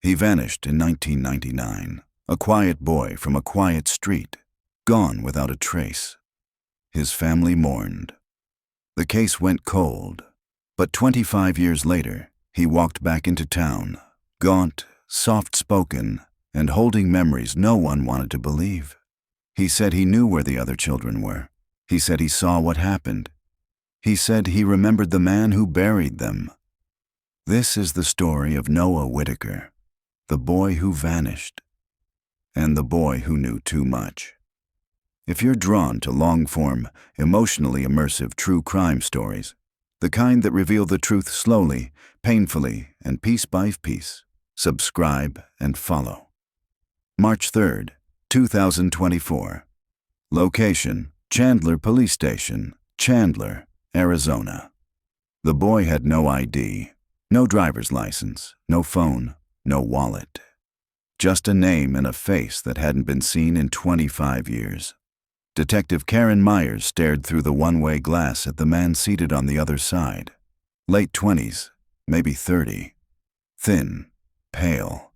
He vanished in 1999, a quiet boy from a quiet street, gone without a trace. His family mourned. The case went cold, but 25 years later, he walked back into town, gaunt, soft-spoken, and holding memories no one wanted to believe. He said he knew where the other children were. He said he saw what happened. He said he remembered the man who buried them. This is the story of Noah Whitaker, the boy who vanished, and the boy who knew too much. If you're drawn to long-form, emotionally immersive true crime stories, the kind that reveal the truth slowly, painfully, and piece by piece, subscribe and follow. March 3rd, 2024. Location: Chandler Police Station, Chandler, Arizona. The boy had no ID, no driver's license, no phone, no wallet. Just a name and a face that hadn't been seen in 25 years. Detective Karen Myers stared through the one-way glass at the man seated on the other side. Late 20s, maybe 30. Thin, pale.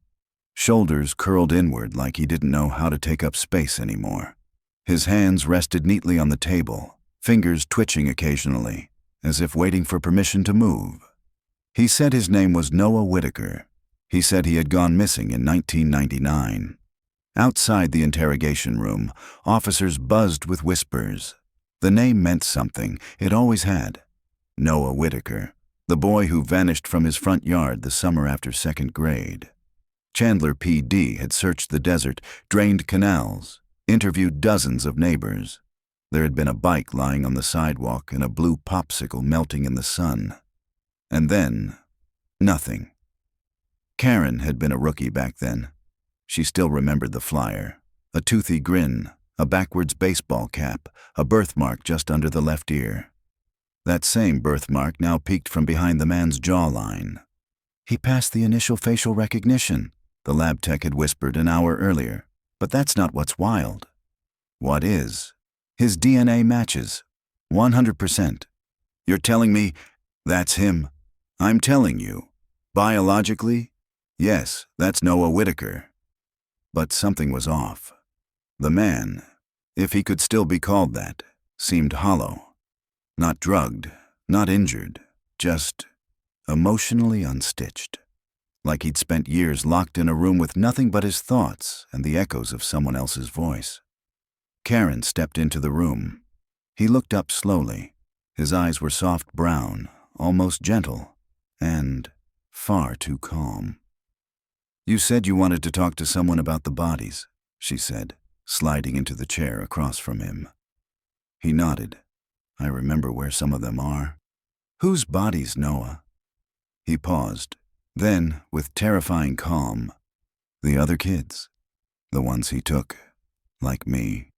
Shoulders curled inward like he didn't know how to take up space anymore. His hands rested neatly on the table, fingers twitching occasionally, as if waiting for permission to move. He said his name was Noah Whitaker. He said he had gone missing in 1999. Outside the interrogation room, officers buzzed with whispers. The name meant something. It always had. Noah Whitaker, the boy who vanished from his front yard the summer after second grade. Chandler PD had searched the desert, drained canals, interviewed dozens of neighbors. There had been a bike lying on the sidewalk and a blue popsicle melting in the sun. And then, nothing. Karen had been a rookie back then. She still remembered the flyer. A toothy grin, a backwards baseball cap, a birthmark just under the left ear. That same birthmark now peeked from behind the man's jawline. He passed the initial facial recognition, the lab tech had whispered an hour earlier. But that's not what's wild. What is? His DNA matches. 100%. You're telling me that's him? I'm telling you. Biologically, yes, that's Noah Whitaker. But something was off. The man, if he could still be called that, seemed hollow. Not drugged, not injured, just emotionally unstitched. Like he'd spent years locked in a room with nothing but his thoughts and the echoes of someone else's voice. Karen stepped into the room. He looked up slowly. His eyes were soft brown, almost gentle, and far too calm. "You said you wanted to talk to someone about the bodies," she said, sliding into the chair across from him. He nodded. "I remember where some of them are." "Whose bodies, Noah?" He paused. Then, with terrifying calm, "The other kids. The ones he took. Like me."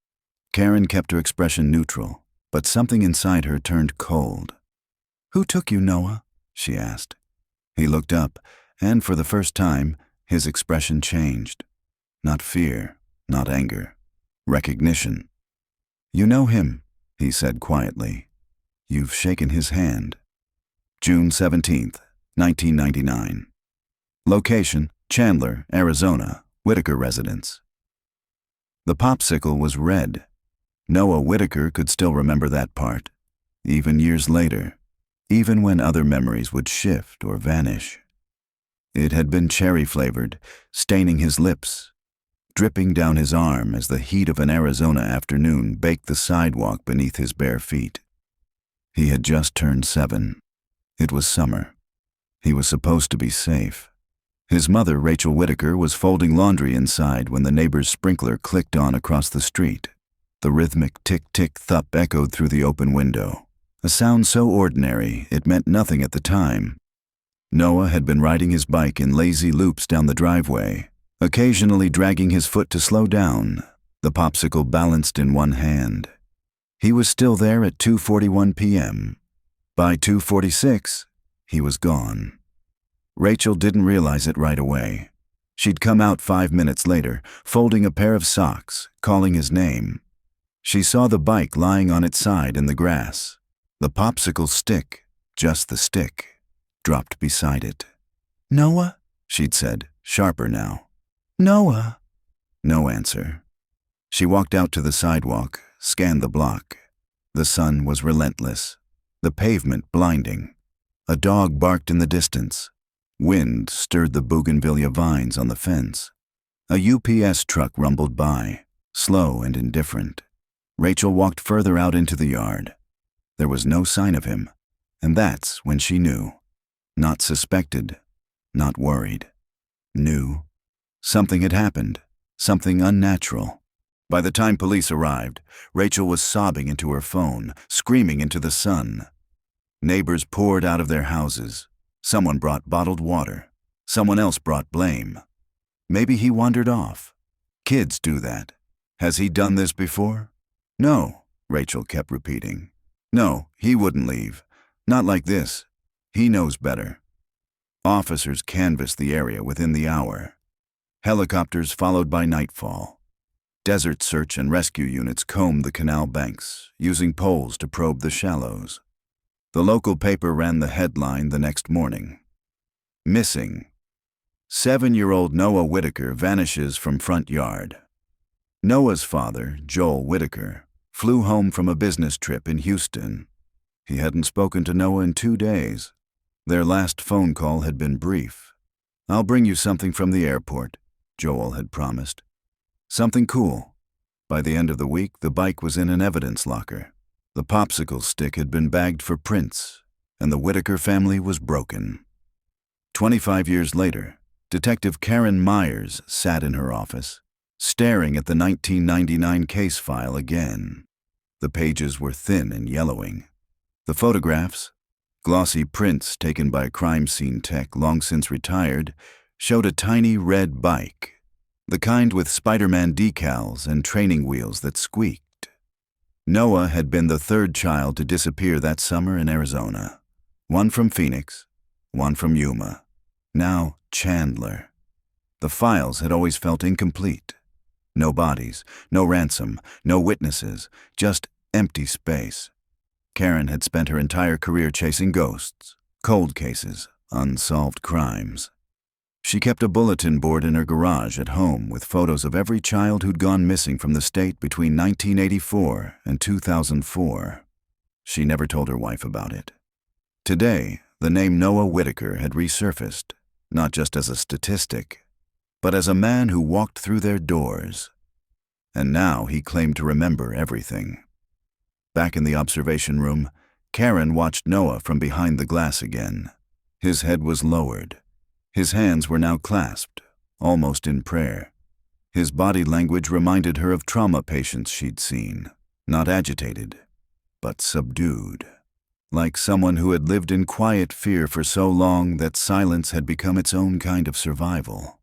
Karen kept her expression neutral, but something inside her turned cold. "Who took you, Noah?" she asked. He looked up, and for the first time, his expression changed. Not fear, not anger. Recognition. "You know him," he said quietly. "You've shaken his hand." June 17th, 1999. Location: Chandler, Arizona, Whitaker residence. The popsicle was red. Noah Whitaker could still remember that part, even years later, even when other memories would shift or vanish. It had been cherry-flavored, staining his lips, dripping down his arm as the heat of an Arizona afternoon baked the sidewalk beneath his bare feet. He had just turned 7. It was summer. He was supposed to be safe. His mother, Rachel Whitaker, was folding laundry inside when the neighbor's sprinkler clicked on across the street. The rhythmic tick-tick-thup echoed through the open window, a sound so ordinary it meant nothing at the time. Noah had been riding his bike in lazy loops down the driveway, occasionally dragging his foot to slow down, the popsicle balanced in one hand. He was still there at 2:41 p.m. By 2:46, he was gone. Rachel didn't realize it right away. She'd come out 5 minutes later, folding a pair of socks, calling his name. She saw the bike lying on its side in the grass. The popsicle stick, just the stick, dropped beside it. "Noah?" she'd said, sharper now. Noah. No answer. She walked out to the sidewalk, scanned the block. The sun was relentless, the pavement blinding. A dog barked in the distance. Wind stirred the bougainvillea vines on the fence. A UPS truck rumbled by, slow and indifferent. Rachel walked further out into the yard. There was no sign of him, and that's when she knew. Not suspected, not worried. Knew. Something had happened, something unnatural. By the time police arrived, Rachel was sobbing into her phone, screaming into the sun. Neighbors poured out of their houses. Someone brought bottled water. Someone else brought blame. Maybe he wandered off. Kids do that. Has he done this before? No, Rachel kept repeating. No, he wouldn't leave. Not like this. He knows better. Officers canvassed the area within the hour. Helicopters followed by nightfall. Desert search and rescue units combed the canal banks, using poles to probe the shallows. The local paper ran the headline the next morning. Missing. 7-year-old Noah Whitaker vanishes from front yard. Noah's father, Joel Whitaker, flew home from a business trip in Houston. He hadn't spoken to Noah in 2 days. Their last phone call had been brief. "I'll bring you something from the airport," Joel had promised. Something cool. By the end of the week, the bike was in an evidence locker. The popsicle stick had been bagged for prints, and the Whitaker family was broken. 25 years later, Detective Karen Myers sat in her office, staring at the 1999 case file again. The pages were thin and yellowing. The photographs, glossy prints taken by a crime scene tech long since retired, showed a tiny red bike, the kind with Spider-Man decals and training wheels that squeaked. Noah had been the 3rd child to disappear that summer in Arizona. One from Phoenix, one from Yuma. Now Chandler. The files had always felt incomplete. No bodies, no ransom, no witnesses, just empty space. Karen had spent her entire career chasing ghosts, cold cases, unsolved crimes. She kept a bulletin board in her garage at home with photos of every child who'd gone missing from the state between 1984 and 2004. She never told her wife about it. Today, the name Noah Whitaker had resurfaced, not just as a statistic, but as a man who walked through their doors. And now he claimed to remember everything. Back in the observation room, Karen watched Noah from behind the glass again. His head was lowered. His hands were now clasped, almost in prayer. His body language reminded her of trauma patients she'd seen, not agitated, but subdued. Like someone who had lived in quiet fear for so long that silence had become its own kind of survival.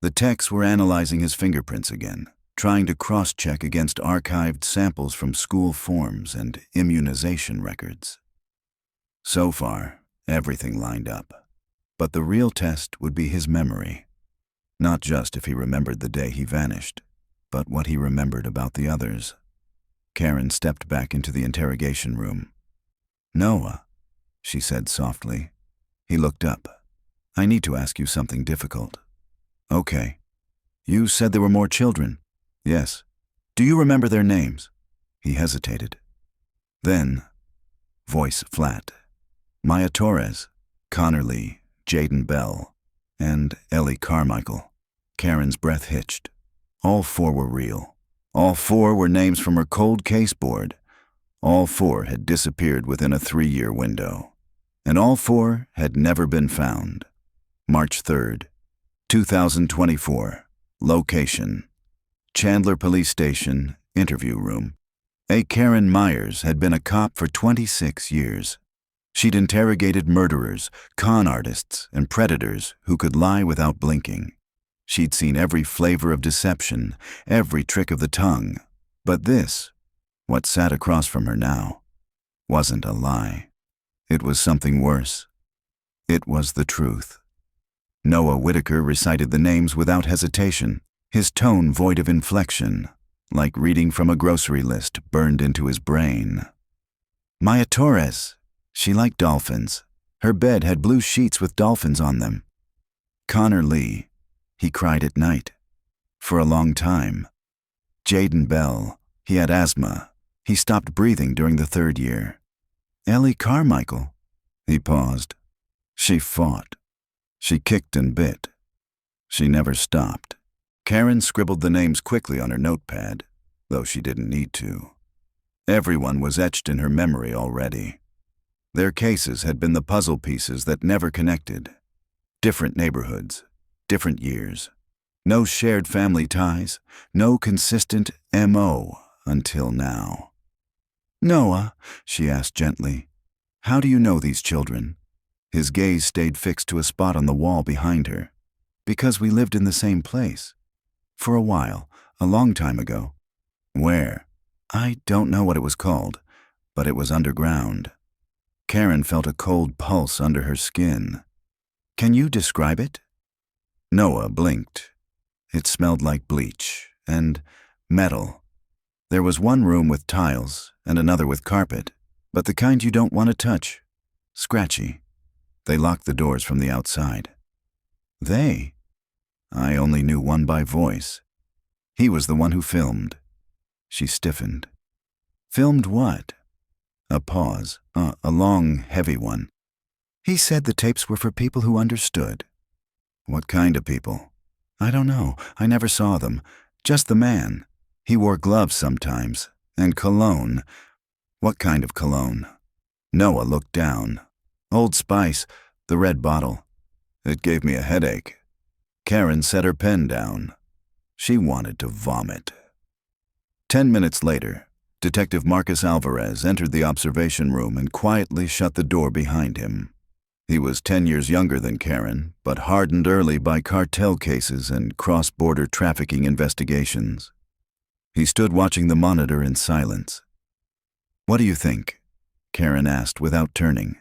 The techs were analyzing his fingerprints again, trying to cross-check against archived samples from school forms and immunization records. So far, everything lined up. But the real test would be his memory. Not just if he remembered the day he vanished, but what he remembered about the others. Karen stepped back into the interrogation room. "Noah," she said softly. He looked up. "I need to ask you something difficult." "Okay. You said there were more children." "Yes." "Do you remember their names?" He hesitated. Then, voice flat, "Maya Torres, Connor Lee, Jaden Bell, and Ellie Carmichael." Karen's breath hitched. All 4 were real. All 4 were names from her cold case board. All 4 had disappeared within a 3-year window. And all 4 had never been found. March 3rd, 2024. Location: Chandler Police Station, interview room. A. Karen Myers had been a cop for 26 years. She'd interrogated murderers, con artists, and predators who could lie without blinking. She'd seen every flavor of deception, every trick of the tongue. But this, what sat across from her now, wasn't a lie. It was something worse. It was the truth. Noah Whitaker recited the names without hesitation, his tone void of inflection, like reading from a grocery list burned into his brain. Maya Torres. She liked dolphins. Her bed had blue sheets with dolphins on them. Connor Lee. He cried at night. For a long time. Jaden Bell. He had asthma. He stopped breathing during the 3rd year. Ellie Carmichael. He paused. She fought. She kicked and bit. She never stopped. Karen scribbled the names quickly on her notepad, though she didn't need to. Everyone was etched in her memory already. Their cases had been the puzzle pieces that never connected. Different neighborhoods, different years. No shared family ties, no consistent M.O. until now. "Noah," she asked gently, "how do you know these children?" His gaze stayed fixed to a spot on the wall behind her. "Because we lived in the same place. For a while, a long time ago." "Where?" "I don't know what it was called, but it was underground." Karen felt a cold pulse under her skin. "Can you describe it?" Noah blinked. It smelled like bleach and metal. There was one room with tiles and another with carpet, but the kind you don't want to touch. Scratchy. They locked the doors from the outside. They? I only knew one by voice. He was the one who filmed. She stiffened. Filmed what? A pause, a long, heavy one. He said the tapes were for people who understood. What kind of people? I don't know. I never saw them. Just the man. He wore gloves sometimes, and cologne. What kind of cologne? Noah looked down. Old Spice, the red bottle. It gave me a headache. Karen set her pen down. She wanted to vomit. 10 minutes later, Detective Marcus Alvarez entered the observation room and quietly shut the door behind him. He was 10 years younger than Karen, but hardened early by cartel cases and cross-border trafficking investigations. He stood watching the monitor in silence. "What do you think?" Karen asked without turning.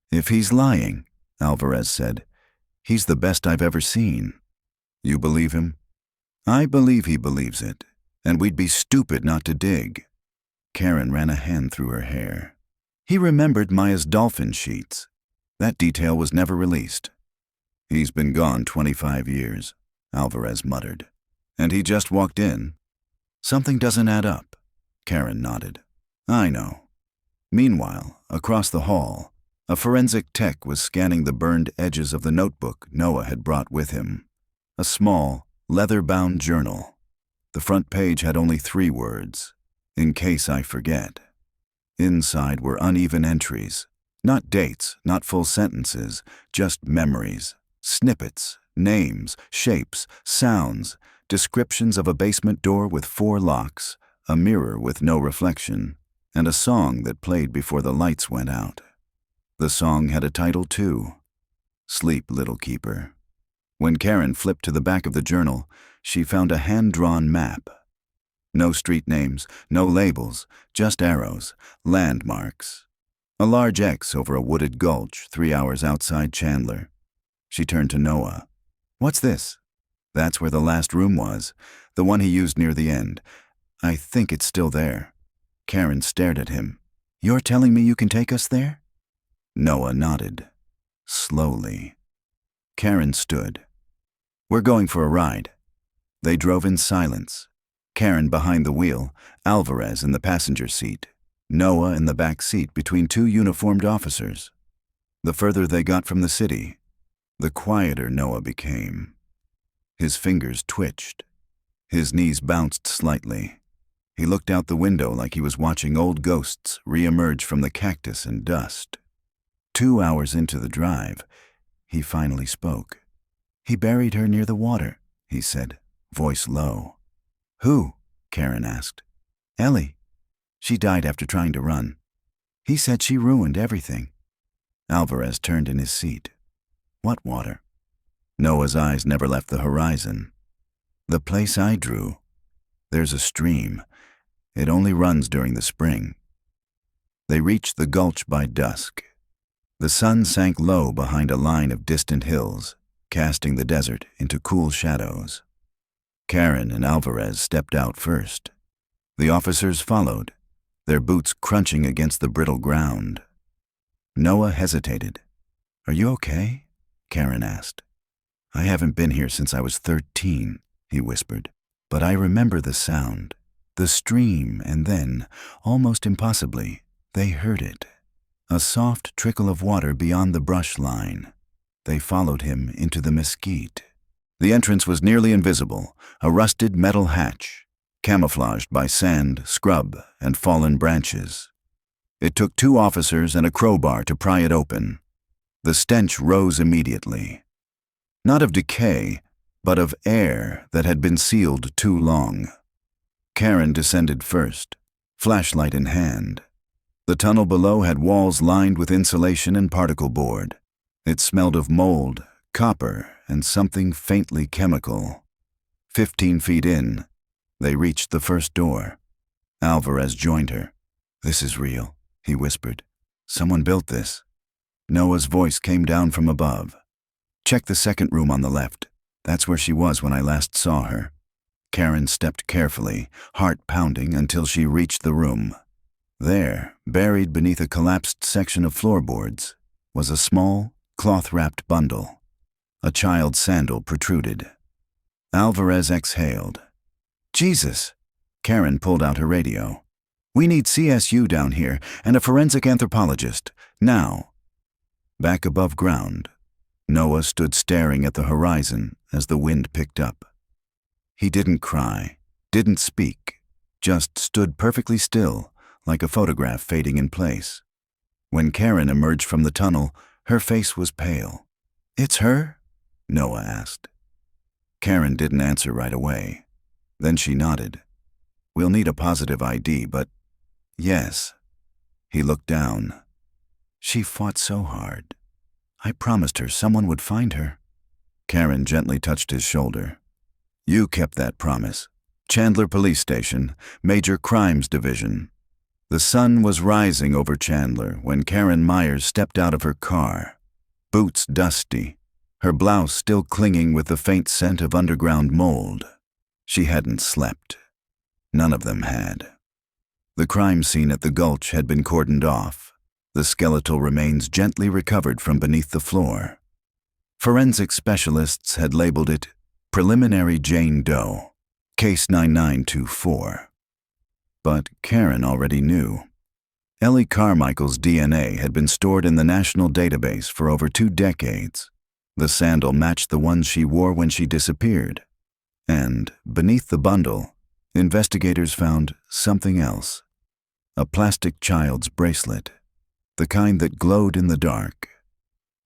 "If he's lying," Alvarez said, "he's the best I've ever seen." "You believe him?" "I believe he believes it, and we'd be stupid not to dig." Karen ran a hand through her hair. "He remembered Maya's dolphin sheets. That detail was never released." "He's been gone 25 years, Alvarez muttered. "And he just walked in." "Something doesn't add up," Karen nodded. "I know." Meanwhile, across the hall, a forensic tech was scanning the burned edges of the notebook Noah had brought with him. A small, leather-bound journal. The front page had only 3 words, "In case I forget." Inside were uneven entries. Not dates, not full sentences, just memories, snippets, names, shapes, sounds, descriptions of a basement door with 4 locks, a mirror with no reflection, and a song that played before the lights went out. The song had a title too, "Sleep, Little Keeper." When Karen flipped to the back of the journal, she found a hand-drawn map. No street names, no labels, just arrows, landmarks. A large X over a wooded gulch 3 hours outside Chandler. She turned to Noah. "What's this?" "That's where the last room was, the one he used near the end. I think it's still there." Karen stared at him. "You're telling me you can take us there?" Noah nodded. Slowly. Karen stood. "We're going for a ride." They drove in silence. Karen behind the wheel, Alvarez in the passenger seat, Noah in the back seat between 2 uniformed officers. The further they got from the city, the quieter Noah became. His fingers twitched. His knees bounced slightly. He looked out the window like he was watching old ghosts re-emerge from the cactus and dust. 2 hours into the drive, he finally spoke. "He buried her near the water," he said, voice low. "Who?" Karen asked. "Ellie. She died after trying to run. He said she ruined everything." Alvarez turned in his seat. "What water?" Noah's eyes never left the horizon. "The place I drew. There's a stream. It only runs during the spring." They reached the gulch by dusk. The sun sank low behind a line of distant hills, casting the desert into cool shadows. Karen and Alvarez stepped out first. The officers followed, their boots crunching against the brittle ground. Noah hesitated. "Are you okay?" Karen asked. I haven't been here since I was 13, he whispered. But I remember the sound, the stream, and then, almost impossibly, they heard it. A soft trickle of water beyond the brush line. They followed him into the mesquite. The entrance was nearly invisible, a rusted metal hatch, camouflaged by sand, scrub, and fallen branches. It took 2 officers and a crowbar to pry it open. The stench rose immediately. Not of decay, but of air that had been sealed too long. Karen descended first, flashlight in hand. The tunnel below had walls lined with insulation and particle board. It smelled of mold, copper, and something faintly chemical. 15 feet in, they reached the first door. Alvarez joined her. "This is real," he whispered. "Someone built this." Noah's voice came down from above. "Check the second room on the left. That's where she was when I last saw her." Karen stepped carefully, heart pounding, until she reached the room. There, buried beneath a collapsed section of floorboards, was a small, cloth-wrapped bundle. A child's sandal protruded. Alvarez exhaled. "Jesus!" Karen pulled out her radio. "We need CSU down here and a forensic anthropologist. Now." Back above ground, Noah stood staring at the horizon as the wind picked up. He didn't cry, didn't speak, just stood perfectly still, like a photograph fading in place. When Karen emerged from the tunnel, her face was pale. "It's her?" Noah asked. Karen didn't answer right away. Then she nodded. "We'll need a positive ID, but yes." He looked down. "She fought so hard. I promised her someone would find her." Karen gently touched his shoulder. "You kept that promise. Chandler Police Station, Major Crimes Division." The sun was rising over Chandler when Karen Myers stepped out of her car, boots dusty, her blouse still clinging with the faint scent of underground mold. She hadn't slept. None of them had. The crime scene at the gulch had been cordoned off, the skeletal remains gently recovered from beneath the floor. Forensic specialists had labeled it Preliminary Jane Doe, Case 9924. But Karen already knew. Ellie Carmichael's DNA had been stored in the national database for over 2 decades. The sandal matched the ones she wore when she disappeared. And, beneath the bundle, investigators found something else. A plastic child's bracelet, the kind that glowed in the dark.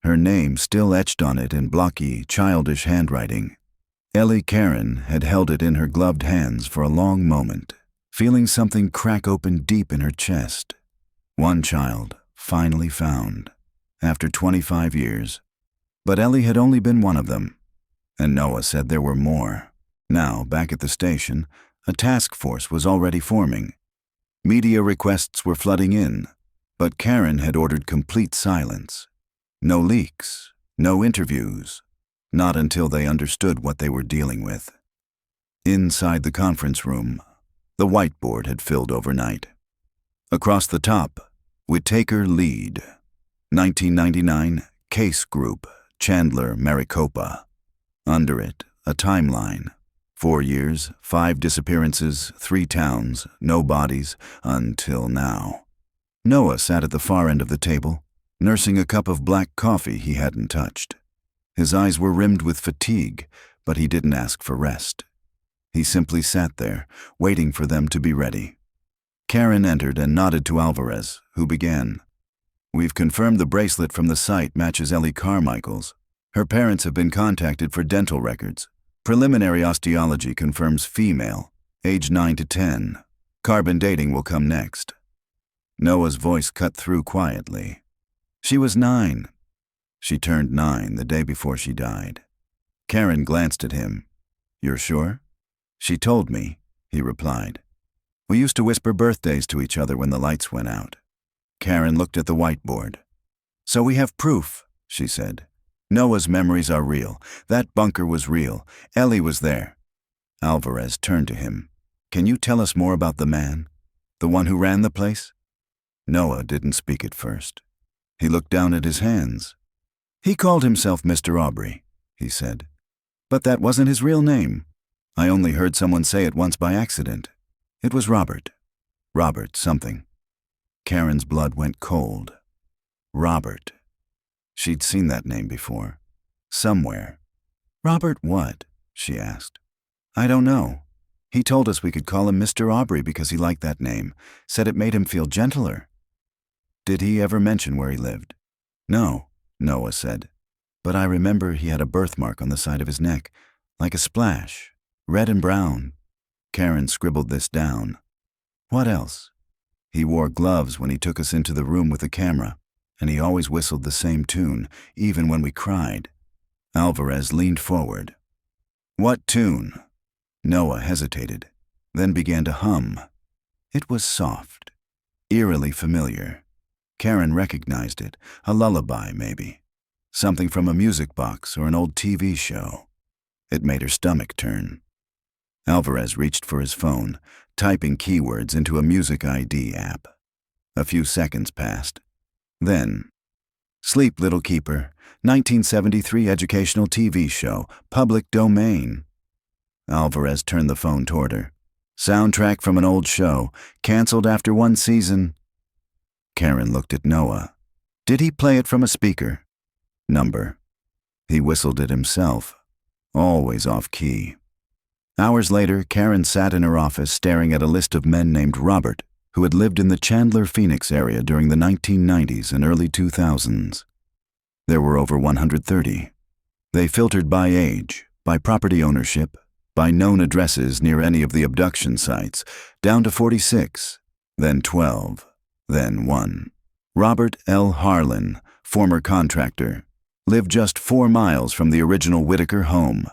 Her name still etched on it in blocky, childish handwriting. Ellie Karen had held it in her gloved hands for a long moment, feeling something crack open deep in her chest. One child, finally found, after 25 years. But Ellie had only been one of them, and Noah said there were more. Now, back at the station, a task force was already forming. Media requests were flooding in, but Karen had ordered complete silence. No leaks, no interviews, not until they understood what they were dealing with. Inside the conference room, the whiteboard had filled overnight. Across the top, Whitaker lead. 1999, Case Group, Chandler, Maricopa. Under it, a timeline. 4 years, 5 disappearances, 3 towns, no bodies, until now. Noah sat at the far end of the table, nursing a cup of black coffee he hadn't touched. His eyes were rimmed with fatigue, but he didn't ask for rest. He simply sat there, waiting for them to be ready. Karen entered and nodded to Alvarez, who began. "We've confirmed the bracelet from the site matches Ellie Carmichael's. Her parents have been contacted for dental records. Preliminary osteology confirms female, age 9 to 10. Carbon dating will come next." Noah's voice cut through quietly. "She was 9. She turned 9 the day before she died." Karen glanced at him. "You're sure?" "She told me," he replied. "We used to whisper birthdays to each other when the lights went out." Karen looked at the whiteboard. "So we have proof," she said. "Noah's memories are real. That bunker was real. Ellie was there." Alvarez turned to him. "Can you tell us more about the man? The one who ran the place?" Noah didn't speak at first. He looked down at his hands. "He called himself Mr. Aubrey," he said. But that wasn't his real name. I only heard someone say it once by accident. It was Robert. Robert something. Karen's blood went cold. Robert. She'd seen that name before. Somewhere. Robert what? She asked. I don't know. He told us we could call him Mr. Aubrey because he liked that name, said it made him feel gentler. Did he ever mention where he lived? No, Noah said. But I remember he had a birthmark on the side of his neck, like a splash, red and brown. Karen scribbled this down. What else? He wore gloves when he took us into the room with the camera, and he always whistled the same tune, even when we cried. Alvarez leaned forward. What tune? Noah hesitated, then began to hum. It was soft, eerily familiar. Karen recognized it, a lullaby maybe. Something from a music box or an old TV show. It made her stomach turn. Alvarez reached for his phone, typing keywords into a music ID app. A few seconds passed. Then, Sleep, Little Keeper, 1973 educational TV show, public domain. Alvarez turned the phone toward her. Soundtrack from an old show, canceled after one season. Karen looked at Noah. Did he play it from a speaker? Number. He whistled it himself, always off key. Hours later, Karen sat in her office staring at a list of men named Robert who had lived in the Chandler, Phoenix area during the 1990s and early 2000s. There were over 130. They filtered by age, by property ownership, by known addresses near any of the abduction sites, down to 46, then 12, then 1. Robert L. Harlan, former contractor, lived just 4 miles from the original Whitaker home.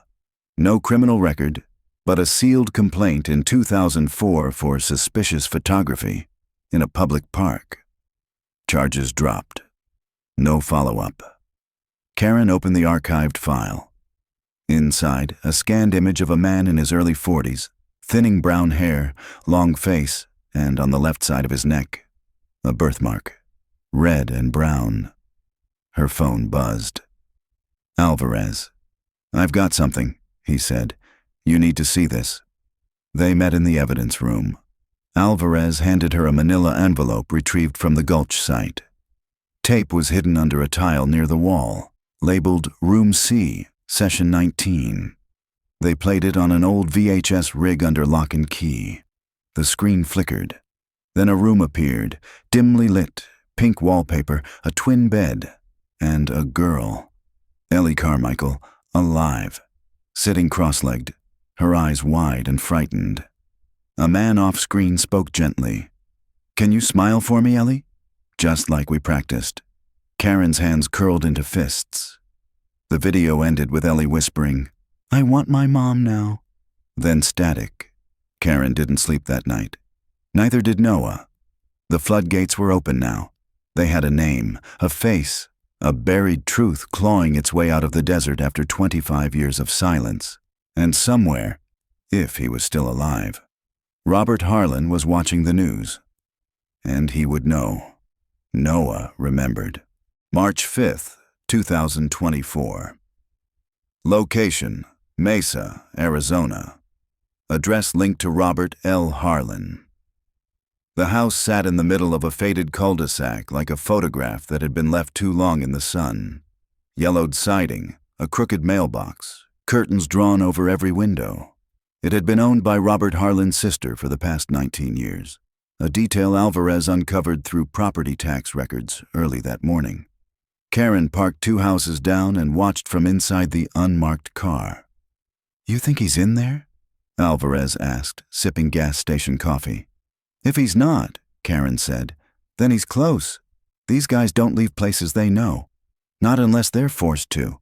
No criminal record, but a sealed complaint in 2004 for suspicious photography in a public park. Charges dropped. No follow-up. Karen opened the archived file. Inside, a scanned image of a man in his early 40s, thinning brown hair, long face, and on the left side of his neck, a birthmark, red and brown. Her phone buzzed. Alvarez. I've got something, he said. You need to see this. They met in the evidence room. Alvarez handed her a manila envelope retrieved from the Gulch site. Tape was hidden under a tile near the wall, labeled Room C, Session 19. They played it on an old VHS rig under lock and key. The screen flickered. Then a room appeared, dimly lit, pink wallpaper, a twin bed, and a girl. Ellie Carmichael, alive, sitting cross-legged, her eyes wide and frightened. A man off-screen spoke gently. Can you smile for me, Ellie? Just like we practiced. Karen's hands curled into fists. The video ended with Ellie whispering, I want my mom now. Then static. Karen didn't sleep that night. Neither did Noah. The floodgates were open now. They had a name, a face, a buried truth clawing its way out of the desert after 25 years of silence. And somewhere, if he was still alive, Robert Harlan was watching the news. And he would know. Noah remembered. March 5th, 2024. Location, Mesa, Arizona. Address linked to Robert L. Harlan. The house sat in the middle of a faded cul-de-sac like a photograph that had been left too long in the sun. Yellowed siding, a crooked mailbox, curtains drawn over every window. It had been owned by Robert Harlan's sister for the past 19 years, a detail Alvarez uncovered through property tax records early that morning. Karen parked 2 houses down and watched from inside the unmarked car. You think he's in there? Alvarez asked, sipping gas station coffee. If he's not, Karen said, then he's close. These guys don't leave places they know, not unless they're forced to.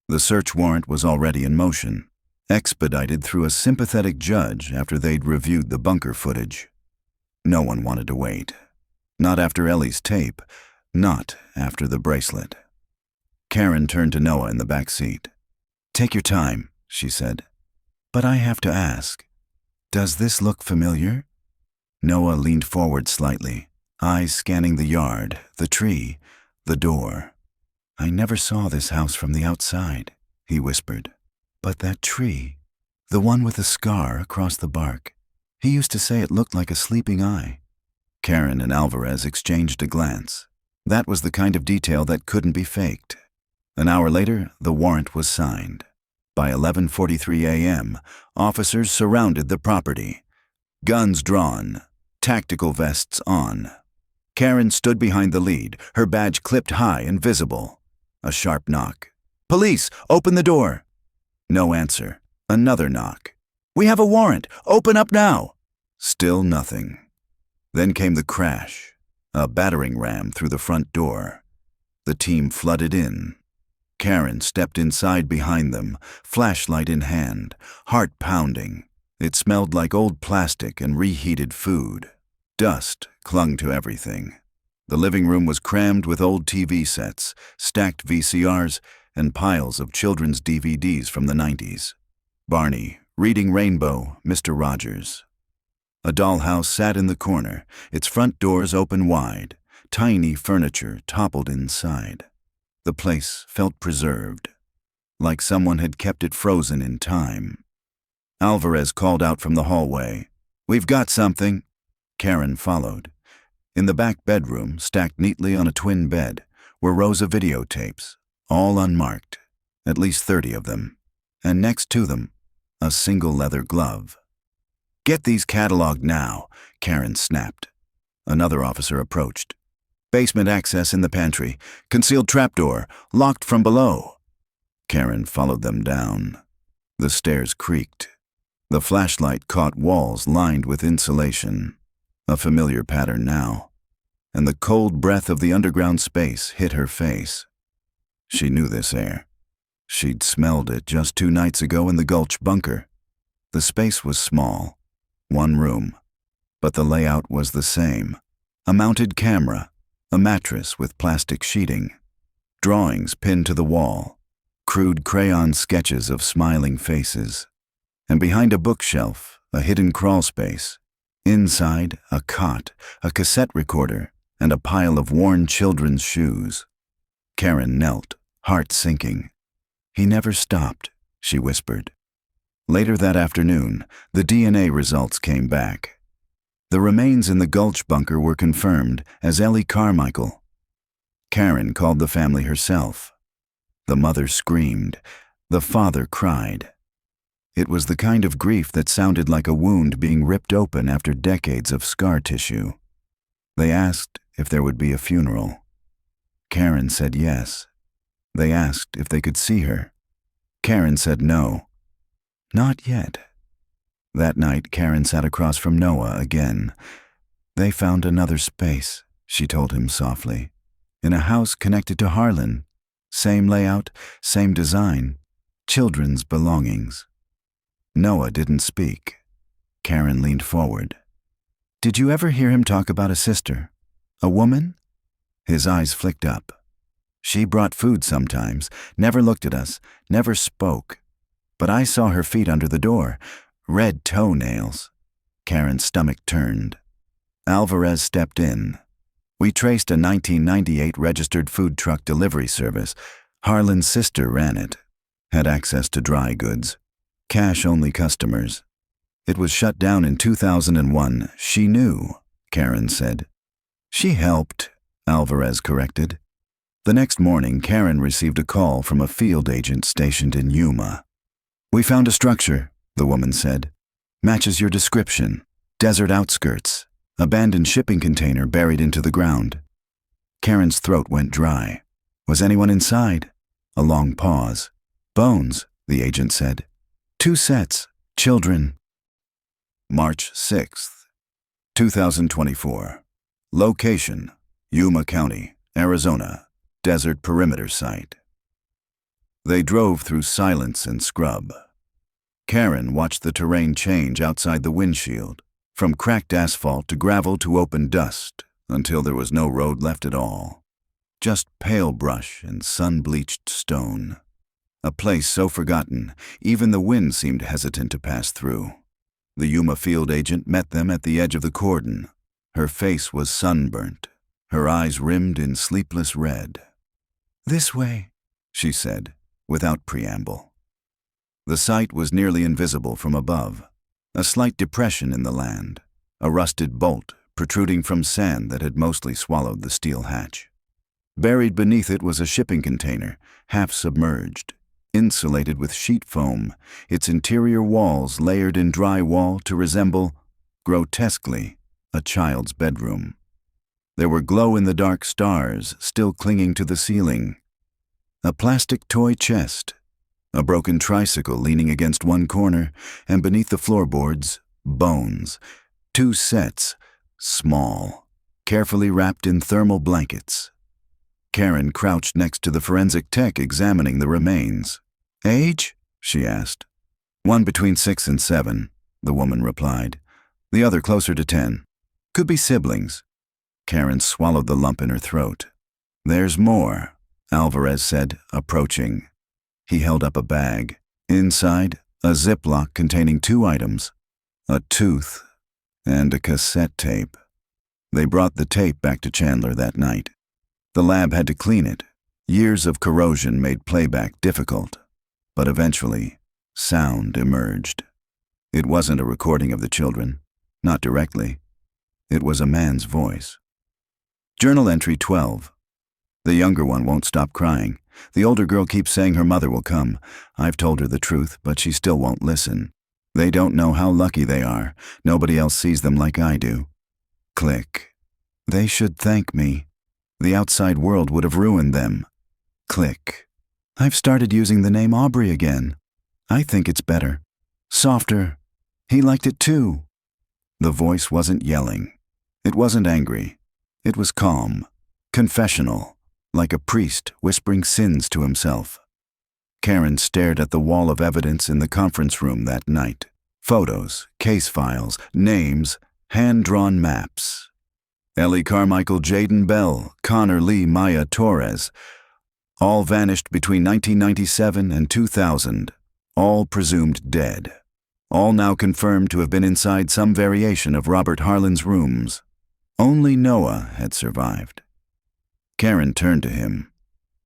The search warrant was already in motion, expedited through a sympathetic judge after they'd reviewed the bunker footage. No one wanted to wait. Not after Ellie's tape, not after the bracelet. Karen turned to Noah in the back seat. Take your time, she said. But I have to ask, does this look familiar? Noah leaned forward slightly, eyes scanning the yard, the tree, the door. I never saw this house from the outside, he whispered. But that tree, the one with the scar across the bark, he used to say it looked like a sleeping eye. Karen and Alvarez exchanged a glance. That was the kind of detail that couldn't be faked. An hour later, the warrant was signed. By 11:43 a.m., officers surrounded the property. Guns drawn, tactical vests on. Karen stood behind the lead, her badge clipped high and visible. A sharp knock. "Police, open the door!" No answer. Another knock. "We have a warrant! Open up now!" Still nothing. Then came the crash. A battering ram through the front door. The team flooded in. Karen stepped inside behind them, flashlight in hand, heart pounding. It smelled like old plastic and reheated food. Dust clung to everything. The living room was crammed with old TV sets, stacked VCRs, and piles of children's DVDs from the 90s. Barney, Reading Rainbow, Mr. Rogers. A dollhouse sat in the corner, its front doors open wide, tiny furniture toppled inside. The place felt preserved, like someone had kept it frozen in time. Alvarez called out from the hallway, "We've got something." Karen followed. In the back bedroom, stacked neatly on a twin bed, were rows of videotapes, all unmarked, at least 30 of them, and next to them, a single leather glove. "Get these cataloged now," Karen snapped. Another officer approached. "Basement access in the pantry, concealed trapdoor, locked from below." Karen followed them down. The stairs creaked. The flashlight caught walls lined with insulation, a familiar pattern now, and the cold breath of the underground space hit her face. She knew this air. She'd smelled it just 2 nights ago in the Gulch bunker. The space was small, one room, but the layout was the same. A mounted camera, a mattress with plastic sheeting, drawings pinned to the wall, crude crayon sketches of smiling faces, and behind a bookshelf, a hidden crawl space. Inside, a cot, a cassette recorder, and a pile of worn children's shoes. Karen knelt, heart sinking. "He never stopped," she whispered. Later that afternoon, the DNA results came back. The remains in the Gulch bunker were confirmed as Ellie Carmichael. Karen called the family herself. The mother screamed. The father cried. It was the kind of grief that sounded like a wound being ripped open after decades of scar tissue. They asked if there would be a funeral. Karen said yes. They asked if they could see her. Karen said no. Not yet. That night, Karen sat across from Noah again. "They found another space," she told him softly, "in a house connected to Harlan. Same layout, same design, children's belongings." Noah didn't speak. Karen leaned forward. "Did you ever hear him talk about a sister? A woman?" His eyes flicked up. "She brought food sometimes, never looked at us, never spoke. But I saw her feet under the door, red toenails." Karen's stomach turned. Alvarez stepped in. "We traced a 1998 registered food truck delivery service. Harlan's sister ran it. Had access to dry goods. Cash-only customers. It was shut down in 2001. She knew," Karen said. "She helped," Alvarez corrected. The next morning, Karen received a call from a field agent stationed in Yuma. "We found a structure," the woman said. "Matches your description. Desert outskirts. Abandoned shipping container buried into the ground." Karen's throat went dry. "Was anyone inside?" A long pause. "Bones," the agent said. "2 sets. Children." March 6th, 2024. Location: Yuma County, Arizona. Desert perimeter site. They drove through silence and scrub. Karen watched the terrain change outside the windshield, from cracked asphalt to gravel to open dust, until there was no road left at all. Just pale brush and sun-bleached stone. A place so forgotten, even the wind seemed hesitant to pass through. The Yuma field agent met them at the edge of the cordon. Her face was sunburnt, her eyes rimmed in sleepless red. "This way," she said, without preamble. The site was nearly invisible from above. A slight depression in the land, a rusted bolt protruding from sand that had mostly swallowed the steel hatch. Buried beneath it was a shipping container, half submerged, insulated with sheet foam, its interior walls layered in drywall to resemble, grotesquely, a child's bedroom. There were glow-in-the-dark stars still clinging to the ceiling. A plastic toy chest, a broken tricycle leaning against one corner, and beneath the floorboards, bones. 2 sets, small, carefully wrapped in thermal blankets. Karen crouched next to the forensic tech examining the remains. "Age?" she asked. "One between 6 and 7, the woman replied. "The other closer to 10. Could be siblings." Karen swallowed the lump in her throat. "There's more," Alvarez said, approaching. He held up a bag. Inside, a Ziploc containing 2 items, a tooth and a cassette tape. They brought the tape back to Chandler that night. The lab had to clean it. Years of corrosion made playback difficult. But eventually, sound emerged. It wasn't a recording of the children, not directly. It was a man's voice. Journal entry 12. The younger one won't stop crying. The older girl keeps saying her mother will come. I've told her the truth, but she still won't listen. They don't know how lucky they are. Nobody else sees them like I do. Click. They should thank me. The outside world would have ruined them. Click. I've started using the name Aubrey again. I think it's better. Softer. He liked it too. The voice wasn't yelling. It wasn't angry. It was calm, confessional, like a priest whispering sins to himself. Karen stared at the wall of evidence in the conference room that night. Photos, case files, names, hand-drawn maps. Ellie Carmichael, Jaden Bell, Connor Lee, Maya Torres. All vanished between 1997 and 2000. All presumed dead. All now confirmed to have been inside some variation of Robert Harlan's rooms. Only Noah had survived. Karen turned to him.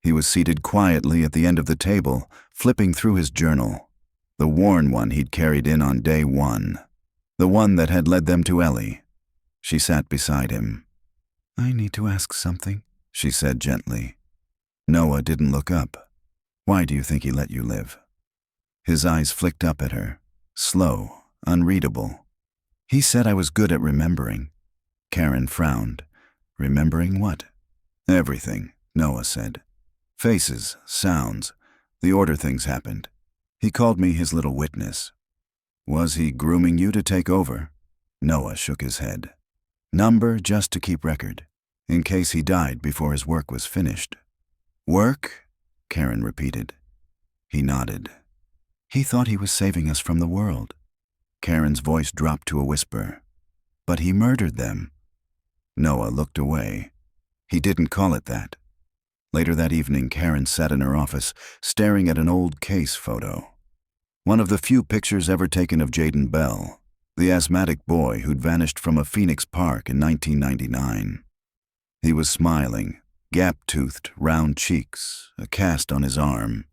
He was seated quietly at the end of the table, flipping through his journal. The worn one he'd carried in on day 1. The one that had led them to Ellie. She sat beside him. "I need to ask something," she said gently. Noah didn't look up. "Why do you think he let you live?" His eyes flicked up at her, slow, unreadable. "He said I was good at remembering." Karen frowned. "Remembering what?" "Everything," Noah said. "Faces, sounds, the order things happened. He called me his little witness." "Was he grooming you to take over?" Noah shook his head. "Number just to keep record, in case he died before his work was finished." "Work?" Karen repeated. He nodded. "He thought he was saving us from the world." Karen's voice dropped to a whisper. "But he murdered them." Noah looked away. He didn't call it that. Later that evening, Karen sat in her office, staring at an old case photo. One of the few pictures ever taken of Jaden Bell, the asthmatic boy who'd vanished from a Phoenix park in 1999. He was smiling, gap-toothed, round cheeks, a cast on his arm.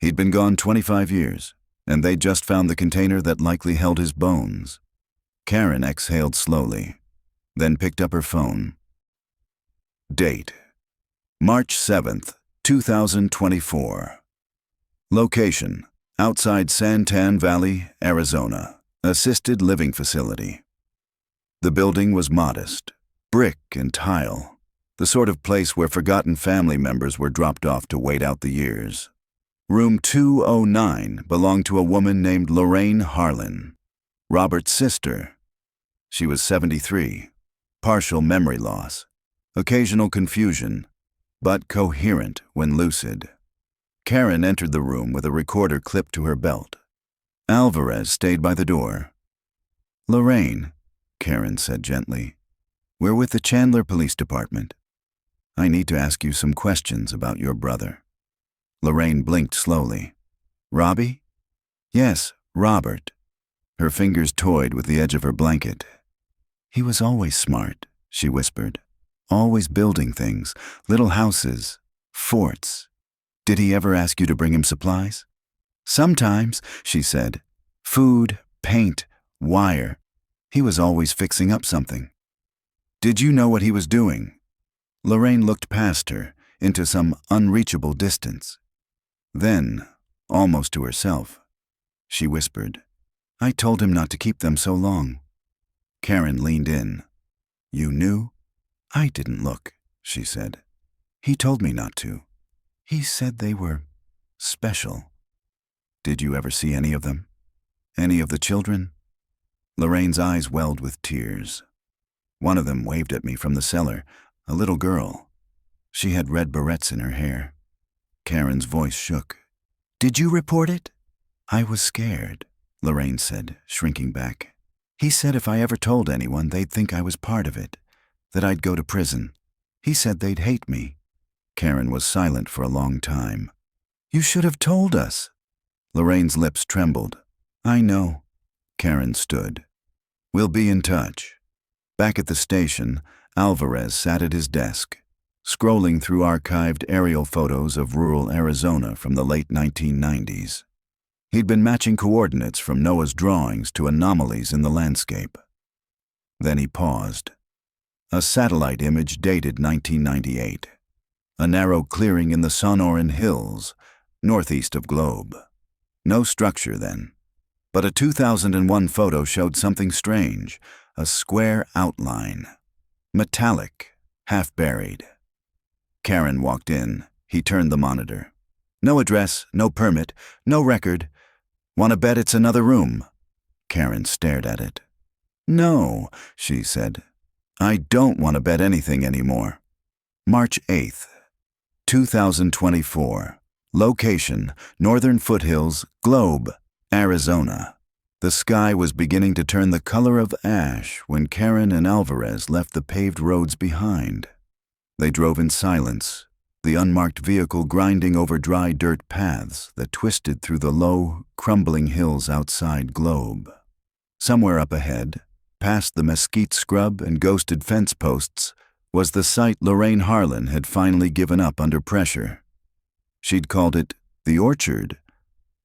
He'd been gone 25 years, and they'd just found the container that likely held his bones. Karen exhaled slowly, then picked up her phone. Date: March 7th, 2024. Location: outside Santan Valley, Arizona, assisted living facility. The building was modest, brick and tile, the sort of place where forgotten family members were dropped off to wait out the years. Room 209 belonged to a woman named Lorraine Harlan, Robert's sister. She was 73, partial memory loss, occasional confusion, but coherent when lucid. Karen entered the room with a recorder clipped to her belt. Alvarez stayed by the door. "Lorraine," Karen said gently, "we're with the Chandler Police Department. I need to ask you some questions about your brother." Lorraine blinked slowly. "Robbie?" "Yes, Robert." Her fingers toyed with the edge of her blanket. "He was always smart," she whispered. "Always building things, little houses, forts. Did he ever ask you to bring him supplies?" Sometimes, she said. Food, paint, wire. He was always fixing up something. Did you know what he was doing? Lorraine looked past her, into some unreachable distance. Then, almost to herself, she whispered, I told him not to keep them so long. Karen leaned in. You knew? I didn't look, she said. He told me not to. He said they were special. Did you ever see any of them? Any of the children? Lorraine's eyes welled with tears. One of them waved at me from the cellar, a little girl. She had red barrettes in her hair. Karen's voice shook. Did you report it? I was scared, Lorraine said, shrinking back. He said if I ever told anyone, they'd think I was part of it, that I'd go to prison. He said they'd hate me. Karen was silent for a long time. You should have told us. Lorraine's lips trembled. I know. Karen stood. We'll be in touch. Back at the station, Alvarez sat at his desk, scrolling through archived aerial photos of rural Arizona from the late 1990s. He'd been matching coordinates from Noah's drawings to anomalies in the landscape. Then he paused. A satellite image dated 1998. A narrow clearing in the Sonoran Hills, northeast of Globe. No structure then. But a 2001 photo showed something strange, a square outline. Metallic, half buried. Karen walked in. He turned the monitor. No address, no permit, no record. Want to bet it's another room? Karen stared at it. No, she said. I don't want to bet anything anymore. March 8th, 2024. Location, Northern Foothills, Globe, Arizona. The sky was beginning to turn the color of ash when Karen and Alvarez left the paved roads behind. They drove in silence, the unmarked vehicle grinding over dry dirt paths that twisted through the low, crumbling hills outside Globe. Somewhere up ahead, past the mesquite scrub and ghosted fence posts, was the site Lorraine Harlan had finally given up under pressure. She'd called it the Orchard,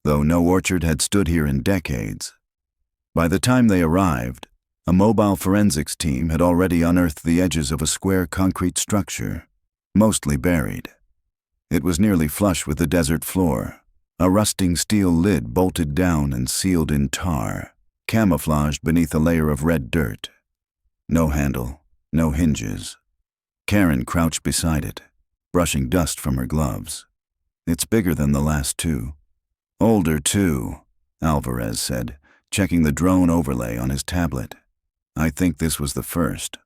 though no orchard had stood here in decades. By the time they arrived, a mobile forensics team had already unearthed the edges of a square concrete structure, mostly buried. It was nearly flush with the desert floor, a rusting steel lid bolted down and sealed in tar, camouflaged beneath a layer of red dirt. No handle, no hinges. Karen crouched beside it, brushing dust from her gloves. It's bigger than the last two. Older, too, Alvarez said, checking the drone overlay on his tablet. I think this was the first.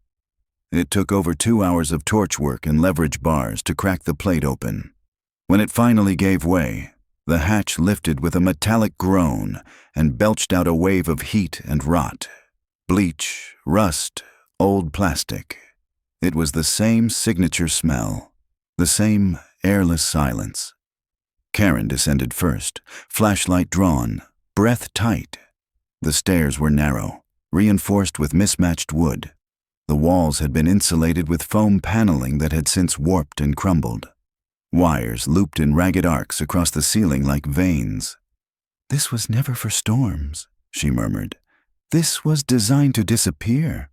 It took over 2 hours of torch work and leverage bars to crack the plate open. When it finally gave way, the hatch lifted with a metallic groan and belched out a wave of heat and rot. Bleach, rust, old plastic. It was the same signature smell, the same airless silence. Karen descended first, flashlight drawn, breath tight. The stairs were narrow, reinforced with mismatched wood. The walls had been insulated with foam paneling that had since warped and crumbled. Wires looped in ragged arcs across the ceiling like veins. This was never for storms, she murmured. This was designed to disappear.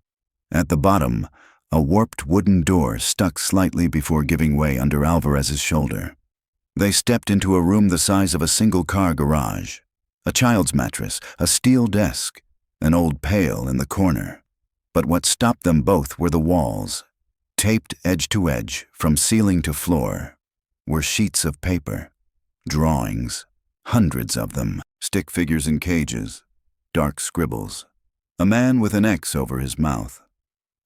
At the bottom, a warped wooden door stuck slightly before giving way under Alvarez's shoulder. They stepped into a room the size of a single-car garage. A child's mattress, a steel desk, an old pail in the corner. But what stopped them both were the walls. Taped edge to edge, from ceiling to floor, were sheets of paper, drawings, hundreds of them, stick figures in cages, dark scribbles. A man with an X over his mouth.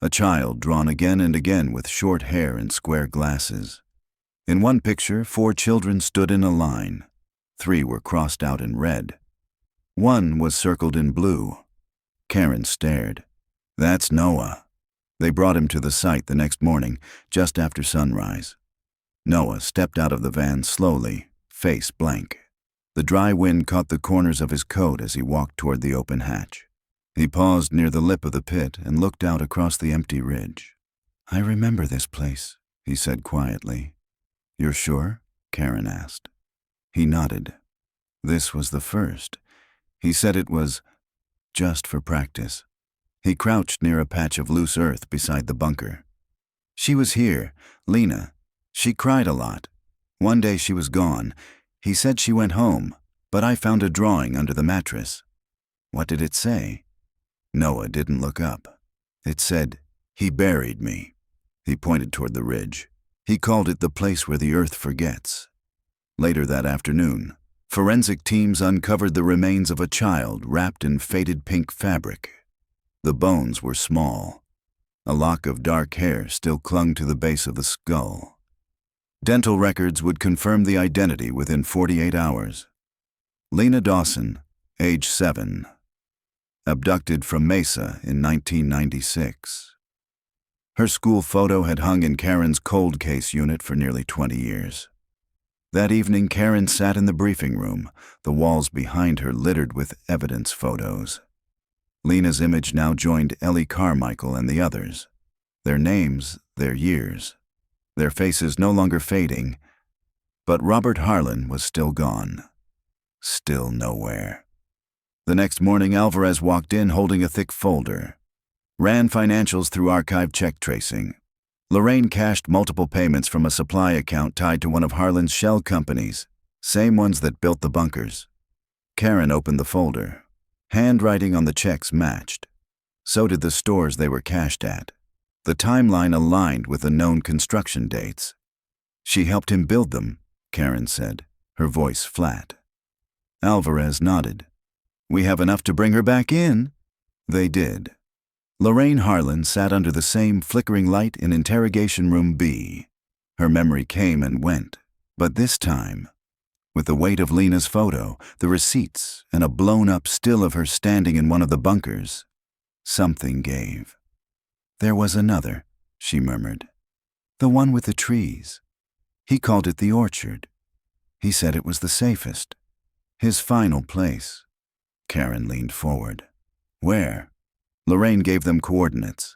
A child drawn again and again with short hair and square glasses. In one picture, 4 children stood in a line. 3 were crossed out in red. 1 was circled in blue. Karen stared. That's Noah. They brought him to the site the next morning, just after sunrise. Noah stepped out of the van slowly, face blank. The dry wind caught the corners of his coat as he walked toward the open hatch. He paused near the lip of the pit and looked out across the empty ridge. I remember this place, he said quietly. You're sure? Karen asked. He nodded. This was the first. He said it was just for practice. He crouched near a patch of loose earth beside the bunker. She was here, Lena. She cried a lot. One day she was gone. He said she went home, but I found a drawing under the mattress. What did it say? Noah didn't look up. It said, "He buried me." He pointed toward the ridge. He called it the place where the earth forgets. Later that afternoon, forensic teams uncovered the remains of a child wrapped in faded pink fabric. The bones were small. A lock of dark hair still clung to the base of the skull. Dental records would confirm the identity within 48 hours. Lena Dawson, age 7. Abducted from Mesa in 1996. Her school photo had hung in Karen's cold case unit for nearly 20 years. That evening, Karen sat in the briefing room, the walls behind her littered with evidence photos. Lena's image now joined Ellie Carmichael and the others. Their names, their years. Their faces no longer fading, but Robert Harlan was still gone. Still nowhere. The next morning, Alvarez walked in holding a thick folder. Ran financials through archive check tracing. Lorraine cashed multiple payments from a supply account tied to one of Harlan's shell companies, same ones that built the bunkers. Karen opened the folder. Handwriting on the checks matched. So did the stores they were cashed at. The timeline aligned with the known construction dates. She helped him build them, Karen said, her voice flat. Alvarez nodded. "We have enough to bring her back in." They did. Lorraine Harlan sat under the same flickering light in interrogation room B. Her memory came and went, but this time, with the weight of Lena's photo, the receipts, and a blown-up still of her standing in one of the bunkers, something gave. "There was another," she murmured. "The one with the trees. He called it the orchard. He said it was the safest. His final place." Karen leaned forward. "Where?" Lorraine gave them coordinates.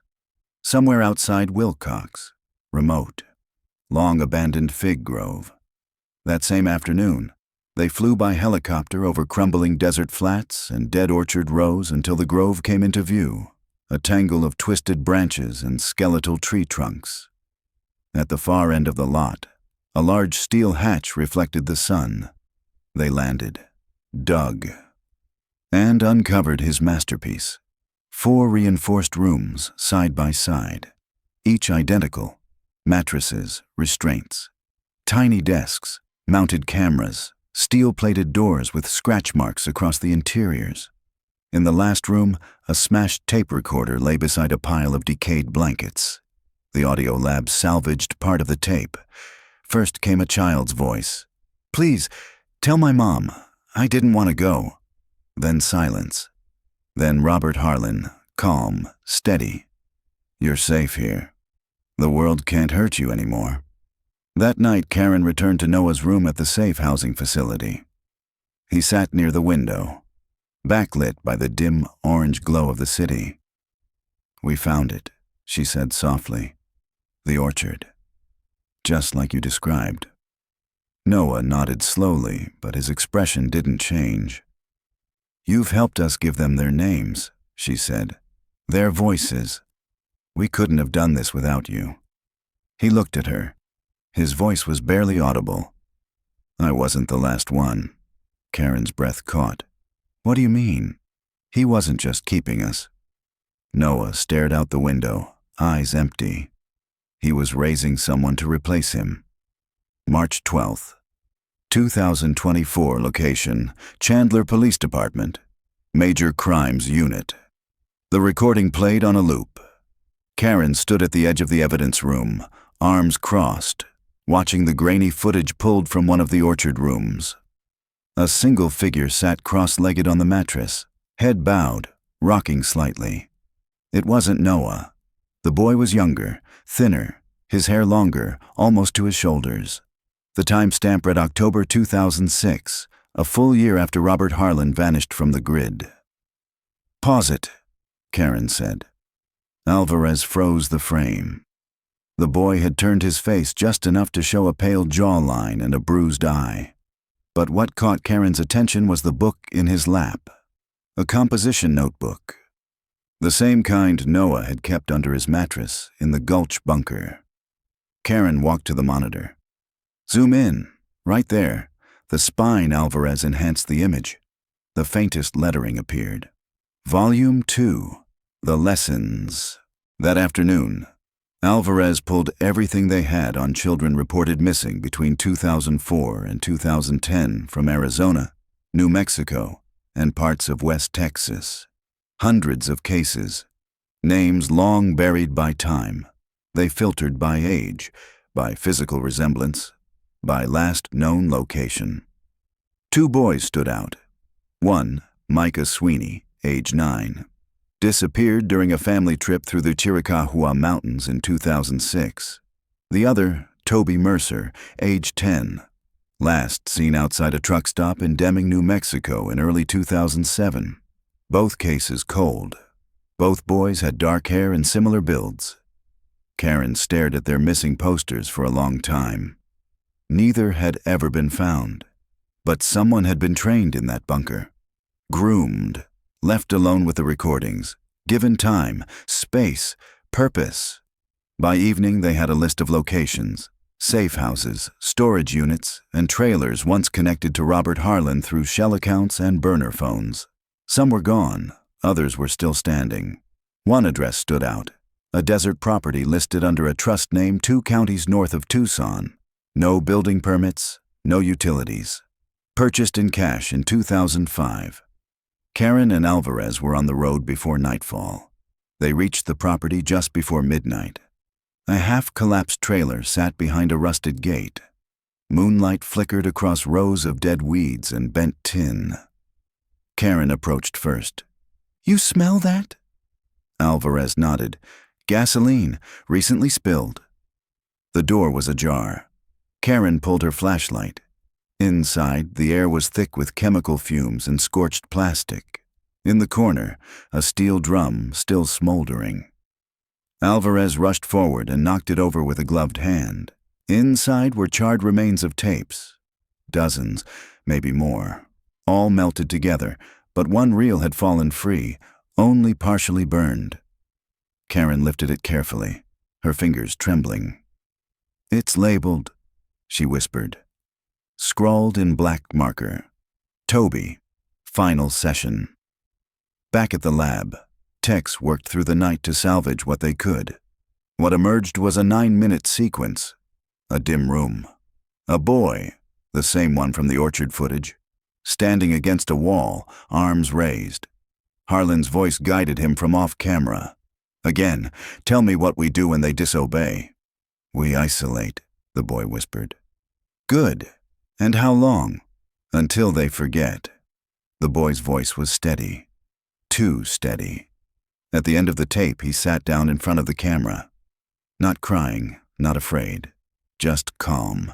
Somewhere outside Wilcox. Remote. Long-abandoned fig grove. That same afternoon, they flew by helicopter over crumbling desert flats and dead orchard rows until the grove came into view, a tangle of twisted branches and skeletal tree trunks. At the far end of the lot, a large steel hatch reflected the sun. They landed, dug, and uncovered his masterpiece. 4 reinforced rooms side by side, each identical. Mattresses, restraints, tiny desks, mounted cameras, steel-plated doors with scratch marks across the interiors. In the last room, a smashed tape recorder lay beside a pile of decayed blankets. The audio lab salvaged part of the tape. First came a child's voice. "Please, tell my mom. I didn't want to go." Then silence. Then Robert Harlan, calm, steady. "You're safe here. The world can't hurt you anymore." That night, Karen returned to Noah's room at the safe housing facility. He sat near the window, backlit by the dim orange glow of the city. "We found it," she said softly. "The orchard. Just like you described." Noah nodded slowly, but his expression didn't change. "You've helped us give them their names," she said. "Their voices. We couldn't have done this without you." He looked at her. His voice was barely audible. "I wasn't the last one." Karen's breath caught. "What do you mean?" "He wasn't just keeping us." Noah stared out the window, eyes empty. He was raising someone to replace him. March 12th. 2024 location, Chandler Police Department, Major Crimes Unit. The recording played on a loop. Karen stood at the edge of the evidence room, arms crossed, watching the grainy footage pulled from one of the orchard rooms. A single figure sat cross-legged on the mattress, head bowed, rocking slightly. It wasn't Noah. The boy was younger, thinner, his hair longer, almost to his shoulders. The timestamp read October 2006, a full year after Robert Harlan vanished from the grid. "Pause it," Karen said. Alvarez froze the frame. The boy had turned his face just enough to show a pale jawline and a bruised eye. But what caught Karen's attention was the book in his lap, a composition notebook. The same kind Noah had kept under his mattress in the Gulch bunker. Karen walked to the monitor. Zoom in, right there. The spine Alvarez enhanced the image. The faintest lettering appeared. Volume 2, The Lessons. That afternoon, Alvarez pulled everything they had on children reported missing between 2004 and 2010 from Arizona, New Mexico, and parts of West Texas. Hundreds of cases. Names long buried by time. They filtered by age, by physical resemblance, by last known location. 2 boys stood out. One, Micah Sweeney, age 9. Disappeared during a family trip through the Chiricahua Mountains in 2006. The other, Toby Mercer, age 10. Last seen outside a truck stop in Deming, New Mexico in early 2007. Both cases cold. Both boys had dark hair and similar builds. Karen stared at their missing posters for a long time. Neither had ever been found. But someone had been trained in that bunker. Groomed. Left alone with the recordings, given time, space, purpose. By evening, they had a list of locations, safe houses, storage units, and trailers once connected to Robert Harlan through shell accounts and burner phones. Some were gone, others were still standing. One address stood out, a desert property listed under a trust name 2 counties north of Tucson. No building permits, no utilities. Purchased in cash in 2005. Karen and Alvarez were on the road before nightfall. They reached the property just before midnight. A half-collapsed trailer sat behind a rusted gate. Moonlight flickered across rows of dead weeds and bent tin. Karen approached first. "You smell that?" Alvarez nodded. "Gasoline, recently spilled." The door was ajar. Karen pulled her flashlight. Inside, the air was thick with chemical fumes and scorched plastic. In the corner, a steel drum still smoldering. Alvarez rushed forward and knocked it over with a gloved hand. Inside were charred remains of tapes. Dozens, maybe more. All melted together, but one reel had fallen free, only partially burned. Karen lifted it carefully, her fingers trembling. "It's labeled," she whispered. Scrawled in black marker. Toby, final session. Back at the lab, techs worked through the night to salvage what they could. What emerged was a 9-minute sequence. A dim room. A boy, the same one from the orchard footage, standing against a wall, arms raised. Harlan's voice guided him from off-camera. "Again, tell me what we do when they disobey." "We isolate," the boy whispered. "Good. And how long?" "Until they forget." The boy's voice was steady. Too steady. At the end of the tape, he sat down in front of the camera. Not crying, not afraid. Just calm.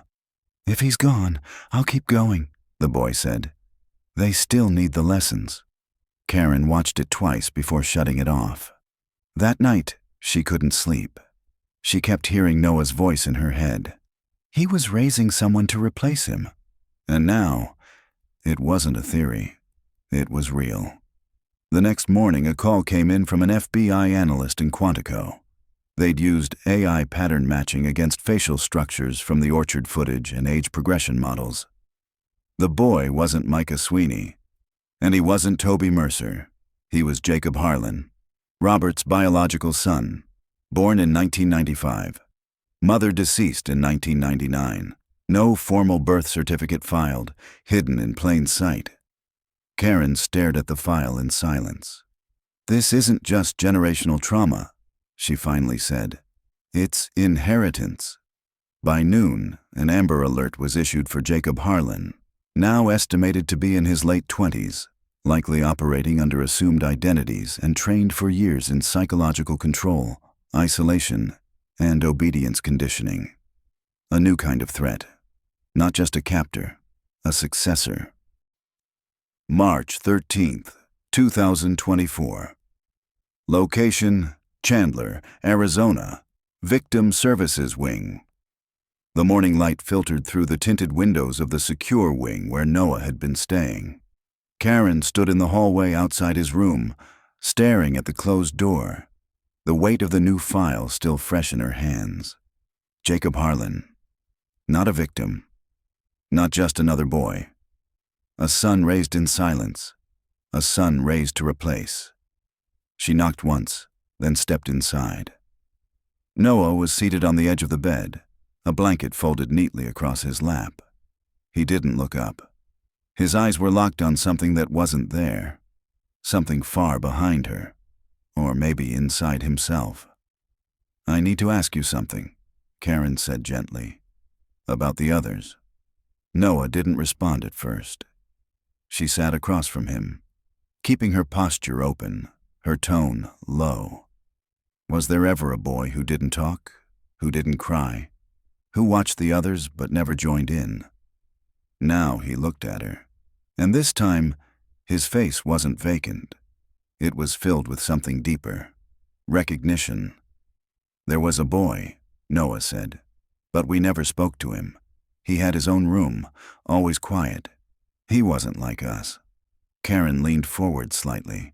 "If he's gone, I'll keep going," the boy said. "They still need the lessons." Karen watched it twice before shutting it off. That night, she couldn't sleep. She kept hearing Noah's voice in her head. He was raising someone to replace him. And now, it wasn't a theory. It was real. The next morning, a call came in from an FBI analyst in Quantico. They'd used AI pattern matching against facial structures from the orchard footage and age progression models. The boy wasn't Micah Sweeney, and he wasn't Toby Mercer. He was Jacob Harlan, Robert's biological son, born in 1995. Mother deceased in 1999. No formal birth certificate filed, hidden in plain sight. Karen stared at the file in silence. "This isn't just generational trauma," she finally said. "It's inheritance." By noon, an Amber Alert was issued for Jacob Harlan, now estimated to be in his late 20s, likely operating under assumed identities and trained for years in psychological control, isolation, and obedience conditioning. A new kind of threat. Not just a captor, a successor. March 13th, 2024. Location, Chandler, Arizona. Victim Services Wing. The morning light filtered through the tinted windows of the secure wing where Noah had been staying. Karen stood in the hallway outside his room, staring at the closed door, the weight of the new file still fresh in her hands. Jacob Harlan. Not a victim. Not just another boy. A son raised in silence. A son raised to replace. She knocked once, then stepped inside. Noah was seated on the edge of the bed, a blanket folded neatly across his lap. He didn't look up. His eyes were locked on something that wasn't there, something far behind her, or maybe inside himself. "I need to ask you something," Karen said gently. "About the others." Noah didn't respond at first. She sat across from him, keeping her posture open, her tone low. Was there ever a boy who didn't talk, who didn't cry, who watched the others but never joined in? Now he looked at her, and this time his face wasn't vacant. It was filled with something deeper, recognition. "There was a boy," Noah said, "but we never spoke to him. He had his own room, always quiet. He wasn't like us." Karen leaned forward slightly.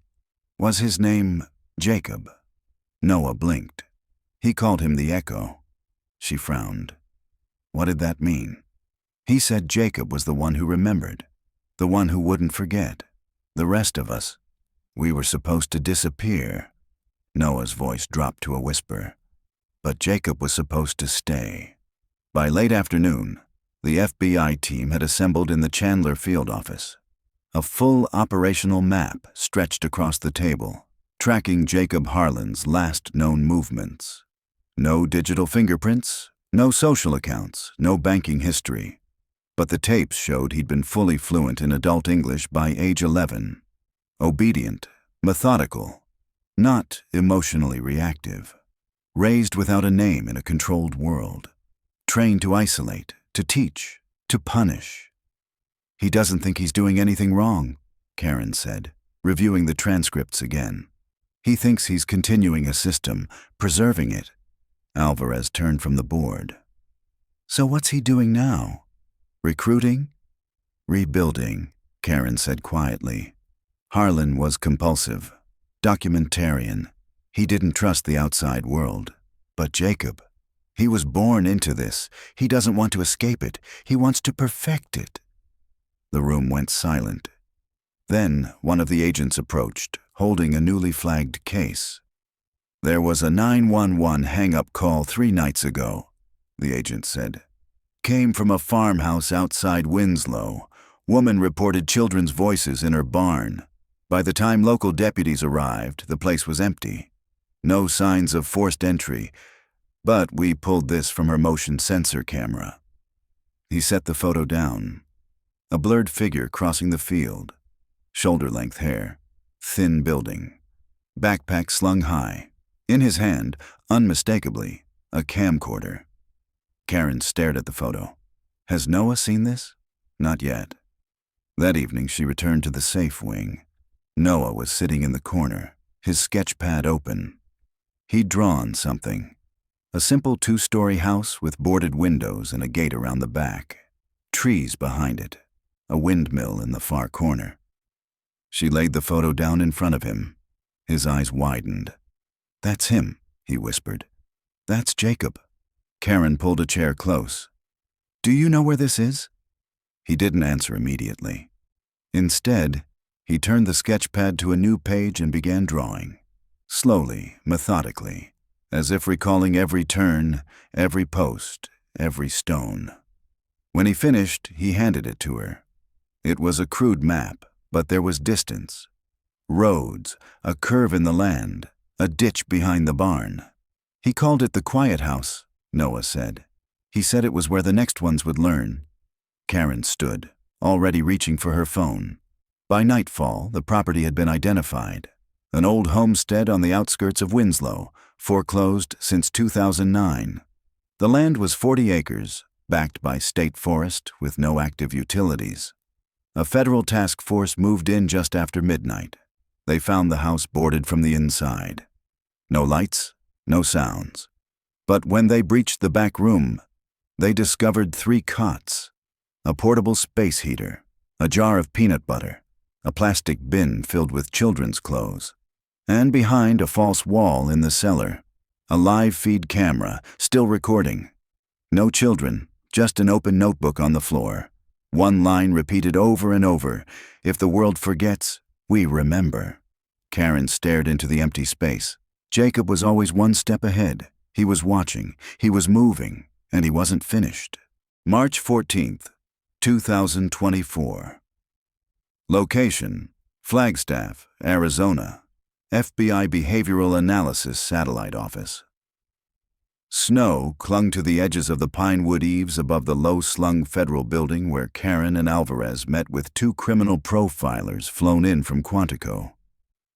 "Was his name Jacob?" Noah blinked. "He called him the Echo." She frowned. What did that mean? He said Jacob was the one who remembered, the one who wouldn't forget. The rest of us, we were supposed to disappear. Noah's voice dropped to a whisper. But Jacob was supposed to stay. By late afternoon, the FBI team had assembled in the Chandler field office. A full operational map stretched across the table, tracking Jacob Harlan's last known movements. No digital fingerprints, no social accounts, no banking history. But the tapes showed he'd been fully fluent in adult English by age 11. Obedient, methodical, not emotionally reactive. Raised without a name in a controlled world. Trained to isolate, to teach, to punish. "He doesn't think he's doing anything wrong," Karen said, reviewing the transcripts again. "He thinks he's continuing a system, preserving it." Alvarez turned from the board. "So what's he doing now? Recruiting?" "Rebuilding," Karen said quietly. Harlan was compulsive, documentarian. He didn't trust the outside world. But Jacob, he was born into this. He doesn't want to escape it. He wants to perfect it. The room went silent. Then one of the agents approached, holding a newly flagged case. "There was a 911 hang-up call 3 nights ago," the agent said. "Came from a farmhouse outside Winslow. Woman reported children's voices in her barn. By the time local deputies arrived, the place was empty. No signs of forced entry, but we pulled this from her motion sensor camera." He set the photo down. A blurred figure crossing the field. Shoulder-length hair. Thin building. Backpack slung high. In his hand, unmistakably, a camcorder. Karen stared at the photo. Has Noah seen this? Not yet. That evening she returned to the safe wing. Noah was sitting in the corner, his sketch pad open. He'd drawn something. A simple 2-story house with boarded windows and a gate around the back. Trees behind it. A windmill in the far corner. She laid the photo down in front of him. His eyes widened. "That's him," he whispered. "That's Jacob." Karen pulled a chair close. "Do you know where this is?" He didn't answer immediately. Instead, he turned the sketch pad to a new page and began drawing. Slowly, methodically, as if recalling every turn, every post, every stone. When he finished, he handed it to her. It was a crude map, but there was distance. Roads, a curve in the land, a ditch behind the barn. "He called it the Quiet House," Noah said. "He said it was where the next ones would learn." Karen stood, already reaching for her phone. By nightfall, the property had been identified. An old homestead on the outskirts of Winslow, foreclosed since 2009. The land was 40 acres, backed by state forest with no active utilities. A federal task force moved in just after midnight. They found the house boarded from the inside. No lights, no sounds. But when they breached the back room, They discovered 3 cots, a portable space heater, a jar of peanut butter, a plastic bin filled with children's clothes, and behind a false wall in the cellar, a live feed camera still recording. No children, just an open notebook on the floor. One line repeated over and over, "If the world forgets, we remember." Karen stared into the empty space. Jacob was always one step ahead. He was watching, he was moving, and he wasn't finished. March 14th, 2024. Location: Flagstaff, Arizona. FBI Behavioral Analysis Satellite Office. Snow clung to the edges of the pine wood eaves above the low-slung federal building where Karen and Alvarez met with 2 criminal profilers flown in from Quantico.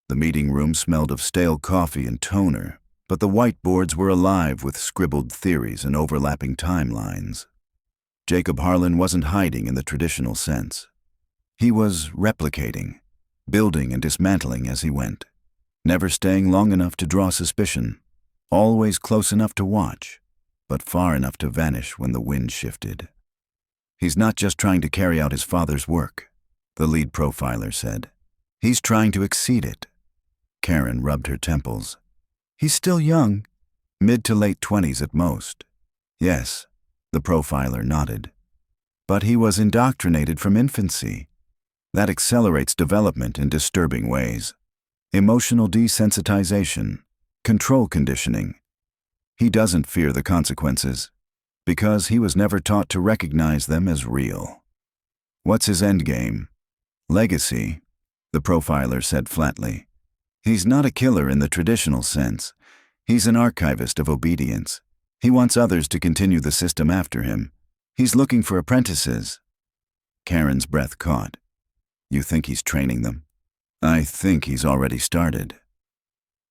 The meeting room smelled of stale coffee and toner, but the whiteboards were alive with scribbled theories and overlapping timelines. Jacob Harlan wasn't hiding in the traditional sense. He was replicating, building and dismantling as he went, never staying long enough to draw suspicion, always close enough to watch, but far enough to vanish when the wind shifted. "He's not just trying to carry out his father's work," the lead profiler said. "He's trying to exceed it." Karen rubbed her temples. "He's still young, mid to late 20s at most." "Yes," the profiler nodded. "But he was indoctrinated from infancy. That accelerates development in disturbing ways. Emotional desensitization, control conditioning. He doesn't fear the consequences, because he was never taught to recognize them as real." "What's his endgame?" "Legacy," the profiler said flatly. "He's not a killer in the traditional sense. He's an archivist of obedience. He wants others to continue the system after him. He's looking for apprentices." Karen's breath caught. "You think he's training them?" "I think he's already started."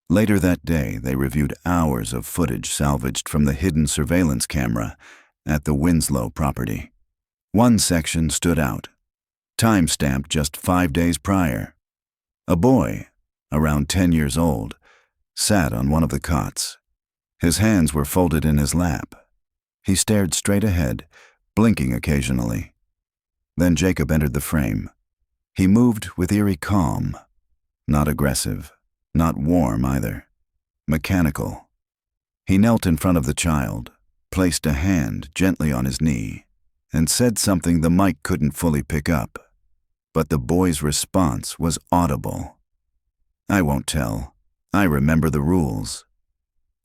Later that day, they reviewed hours of footage salvaged from the hidden surveillance camera at the Winslow property. One section stood out, time-stamped just 5 days prior. A boy, around 10 years old, sat on one of the cots. His hands were folded in his lap. He stared straight ahead, blinking occasionally. Then Jacob entered the frame. He moved with eerie calm, not aggressive, not warm either, mechanical. He knelt in front of the child, placed a hand gently on his knee, and said something the mic couldn't fully pick up. But the boy's response was audible. "I won't tell. I remember the rules."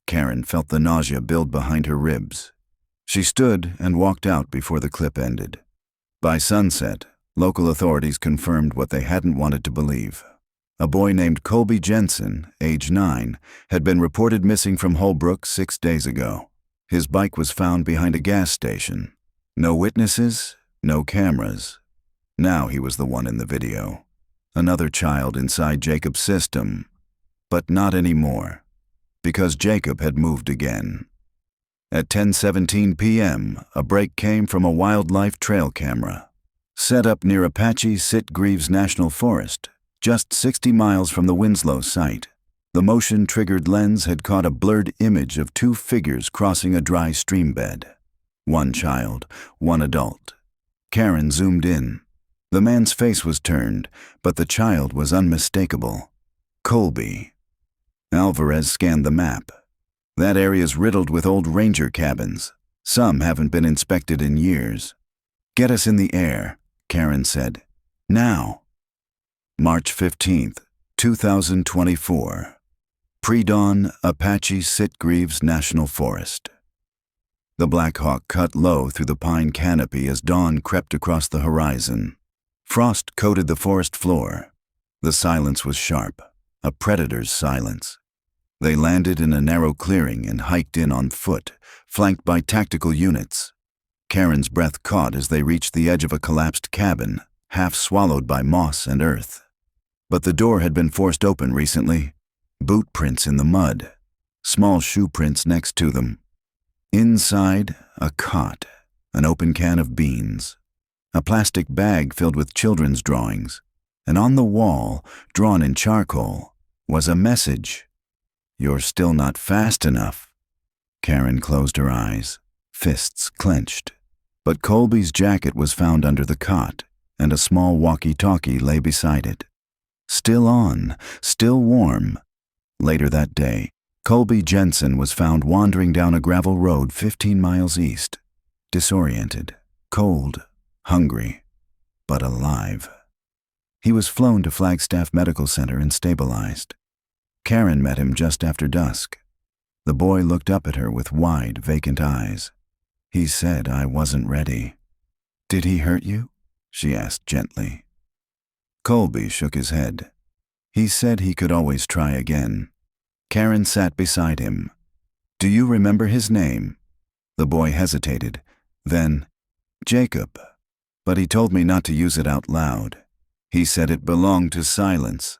Karen felt the nausea build behind her ribs. She stood and walked out before the clip ended. By sunset, local authorities confirmed what they hadn't wanted to believe. A boy named Colby Jensen, age 9, had been reported missing from Holbrook 6 days ago. His bike was found behind a gas station. No witnesses, no cameras. Now he was the one in the video. Another child inside Jacob's system. But not anymore, because Jacob had moved again. At 10:17 p.m., a break came from a wildlife trail camera, set up near Apache Sitgreaves National Forest, just 60 miles from the Winslow site. The motion-triggered lens had caught a blurred image of 2 figures crossing a dry stream bed. One child, one adult. Karen zoomed in. The man's face was turned, but the child was unmistakable. Colby. Alvarez scanned the map. That area's riddled with old ranger cabins. Some haven't been inspected in years. "Get us in the air," Karen said. "Now." March 15th, 2024. Pre-dawn, Apache Sitgreaves National Forest. The Black Hawk cut low through the pine canopy as dawn crept across the horizon. Frost coated the forest floor. The silence was sharp, a predator's silence. They landed in a narrow clearing and hiked in on foot, flanked by tactical units. Karen's breath caught as they reached the edge of a collapsed cabin, half swallowed by moss and earth. But the door had been forced open recently. Boot prints in the mud, small shoe prints next to them. Inside, a cot, an open can of beans, a plastic bag filled with children's drawings, and on the wall, drawn in charcoal, was a message. "You're still not fast enough." Karen closed her eyes. fists clenched. But Colby's jacket was found under the cot, and a small walkie-talkie lay beside it. Still on, still warm. Later that day, Colby Jensen was found wandering down a gravel road 15 miles east, disoriented, cold, hungry, but alive. He was flown to Flagstaff Medical Center and stabilized. Karen met him just after dusk. The boy looked up at her with wide, vacant eyes. He said, "I wasn't ready." "Did he hurt you?" she asked gently. Colby shook his head. He said he could always try again. Karen sat beside him. "Do you remember his name?" The boy hesitated. Then, "Jacob. But he told me not to use it out loud. He said it belonged to silence."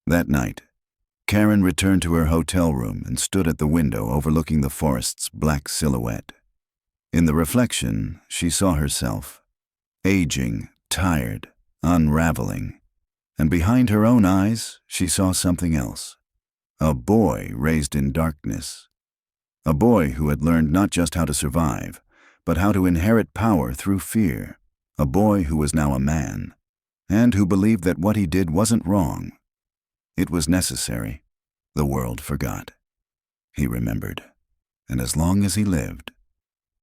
That night, Karen returned to her hotel room and stood at the window overlooking the forest's black silhouette. In the reflection, she saw herself, aging, tired, unraveling. And behind her own eyes, she saw something else. A boy raised in darkness. A boy who had learned not just how to survive, but how to inherit power through fear. A boy who was now a man, and who believed that what he did wasn't wrong. It was necessary. The world forgot. He remembered. And as long as he lived,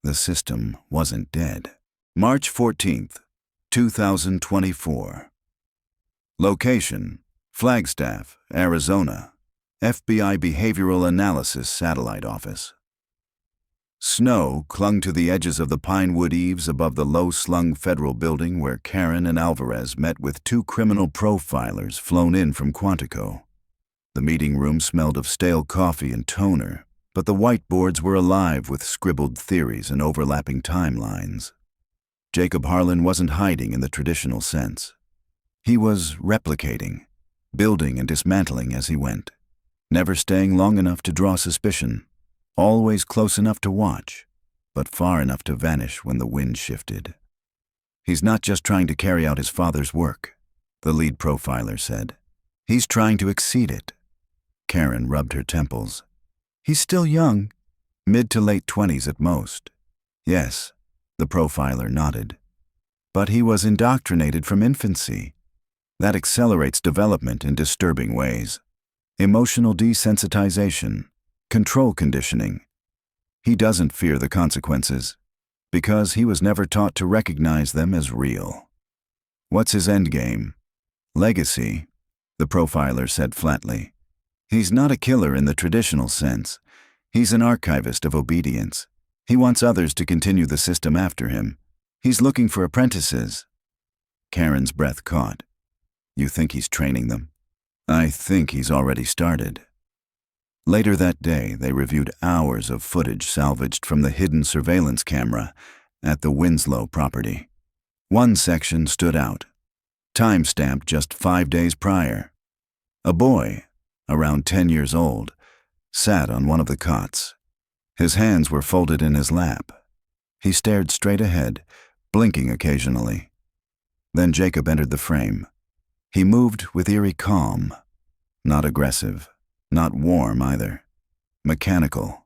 the system wasn't dead. March 14th, 2024. Location: Flagstaff, Arizona. FBI Behavioral Analysis Satellite Office. Snow clung to the edges of the pine wood eaves above the low-slung federal building where Karen and Alvarez met with two criminal profilers flown in from Quantico. The meeting room smelled of stale coffee and toner, but the whiteboards were alive with scribbled theories and overlapping timelines. Jacob Harlan wasn't hiding in the traditional sense. He was replicating, building and dismantling as he went, never staying long enough to draw suspicion. Always close enough to watch, but far enough to vanish when the wind shifted. "He's not just trying to carry out his father's work," the lead profiler said. "He's trying to exceed it." Karen rubbed her temples. "He's still young, mid to late 20s at most." "Yes," the profiler nodded. "But he was indoctrinated from infancy. That accelerates development in disturbing ways. Emotional desensitization. Control conditioning. He doesn't fear the consequences, because he was never taught to recognize them as real." "What's his endgame?" "Legacy," the profiler said flatly. "He's not a killer in the traditional sense. He's an archivist of obedience. He wants others to continue the system after him. He's looking for apprentices." Karen's breath caught. "You think he's training them?" "I think he's already started." Later that day, they reviewed hours of footage salvaged from the hidden surveillance camera at the Winslow property. One section stood out, time-stamped just 5 days prior. A boy, around 10 years old, sat on one of the cots. His hands were folded in his lap. He stared straight ahead, blinking occasionally. Then Jacob entered the frame. He moved with eerie calm, not aggressive. Not warm either. Mechanical.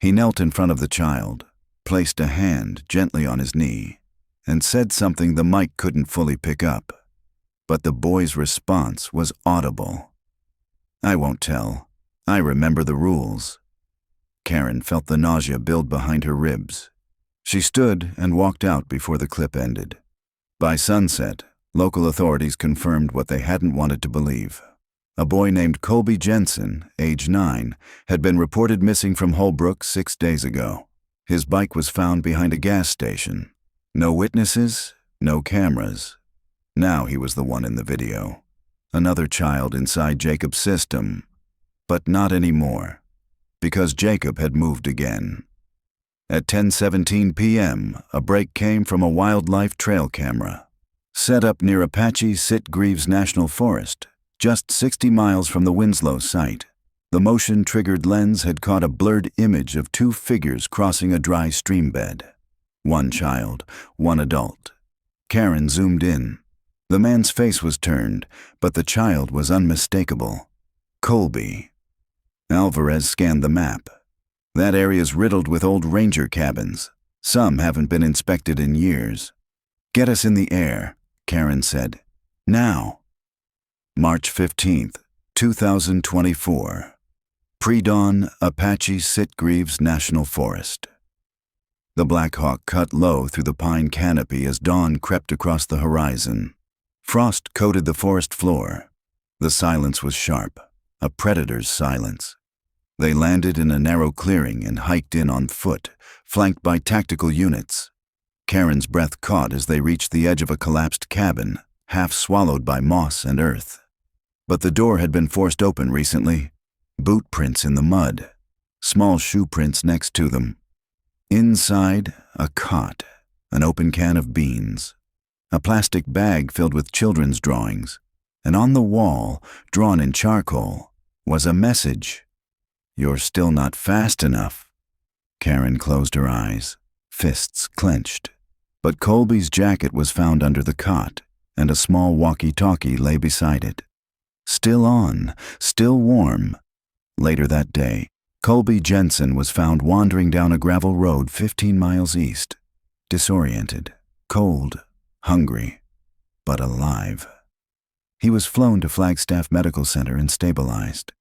He knelt in front of the child, placed a hand gently on his knee, and said something the mic couldn't fully pick up. But the boy's response was audible. "I won't tell. I remember the rules." Karen felt the nausea build behind her ribs. She stood and walked out before the clip ended. By sunset, local authorities confirmed what they hadn't wanted to believe. A boy named Colby Jensen, age 9, had been reported missing from Holbrook 6 days ago. His bike was found behind a gas station. No witnesses, no cameras. Now he was the one in the video. Another child inside Jacob's system. But not anymore, because Jacob had moved again. At 10:17 p.m., a break came from a wildlife trail camera. Set up near Apache Sitgreaves National Forest, just 60 miles from the Winslow site, the motion-triggered lens had caught a blurred image of 2 figures crossing a dry stream bed. One child, one adult. Karen zoomed in. The man's face was turned, but the child was unmistakable. Colby. Alvarez scanned the map. That area's riddled with old ranger cabins. Some haven't been inspected in years. Get us in the air, Karen said. Now. March 15th, 2024. Pre-dawn, Apache Sitgreaves National Forest. The Black Hawk cut low through the pine canopy as dawn crept across the horizon. Frost coated the forest floor. The silence was sharp, a predator's silence. They landed in a narrow clearing and hiked in on foot, flanked by tactical units. Karen's breath caught as they reached the edge of a collapsed cabin, half swallowed by moss and earth. But the door had been forced open recently. Boot prints in the mud, small shoe prints next to them. Inside, a cot, an open can of beans, a plastic bag filled with children's drawings, and on the wall, drawn in charcoal, was a message. You're still not fast enough. Karen closed her eyes, fists clenched. But Colby's jacket was found under the cot, and a small walkie-talkie lay beside it. Still on, still warm. Later that day, Colby Jensen was found wandering down a gravel road 15 miles east, disoriented, cold, hungry, but alive. He was flown to Flagstaff Medical Center and stabilized.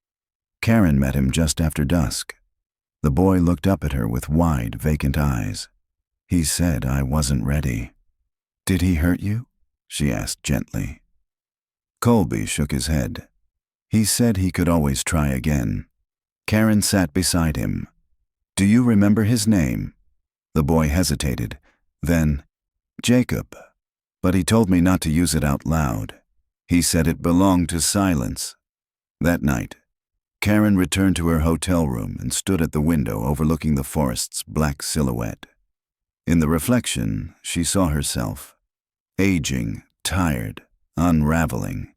Karen met him just after dusk. The boy looked up at her with wide, vacant eyes. He said I wasn't ready. Did he hurt you? She asked gently. Colby shook his head. He said he could always try again. Karen sat beside him. Do you remember his name? The boy hesitated. Then, Jacob. But he told me not to use it out loud. He said it belonged to silence. That night, Karen returned to her hotel room and stood at the window overlooking the forest's black silhouette. In the reflection, she saw herself, aging, tired, unraveling.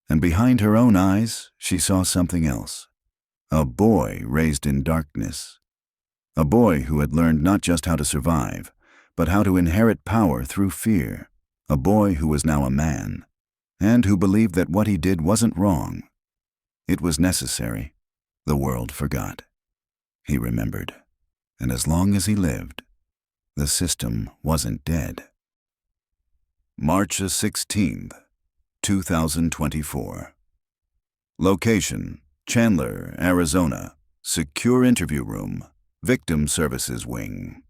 And behind her own eyes, she saw something else. A boy raised in darkness. A boy who had learned not just how to survive, but how to inherit power through fear. A boy who was now a man, and who believed that what he did wasn't wrong. It was necessary. The world forgot. He remembered. And as long as he lived, the system wasn't dead. March 16th, 2024. Location: Chandler, Arizona. Secure interview room. Victim Services Wing.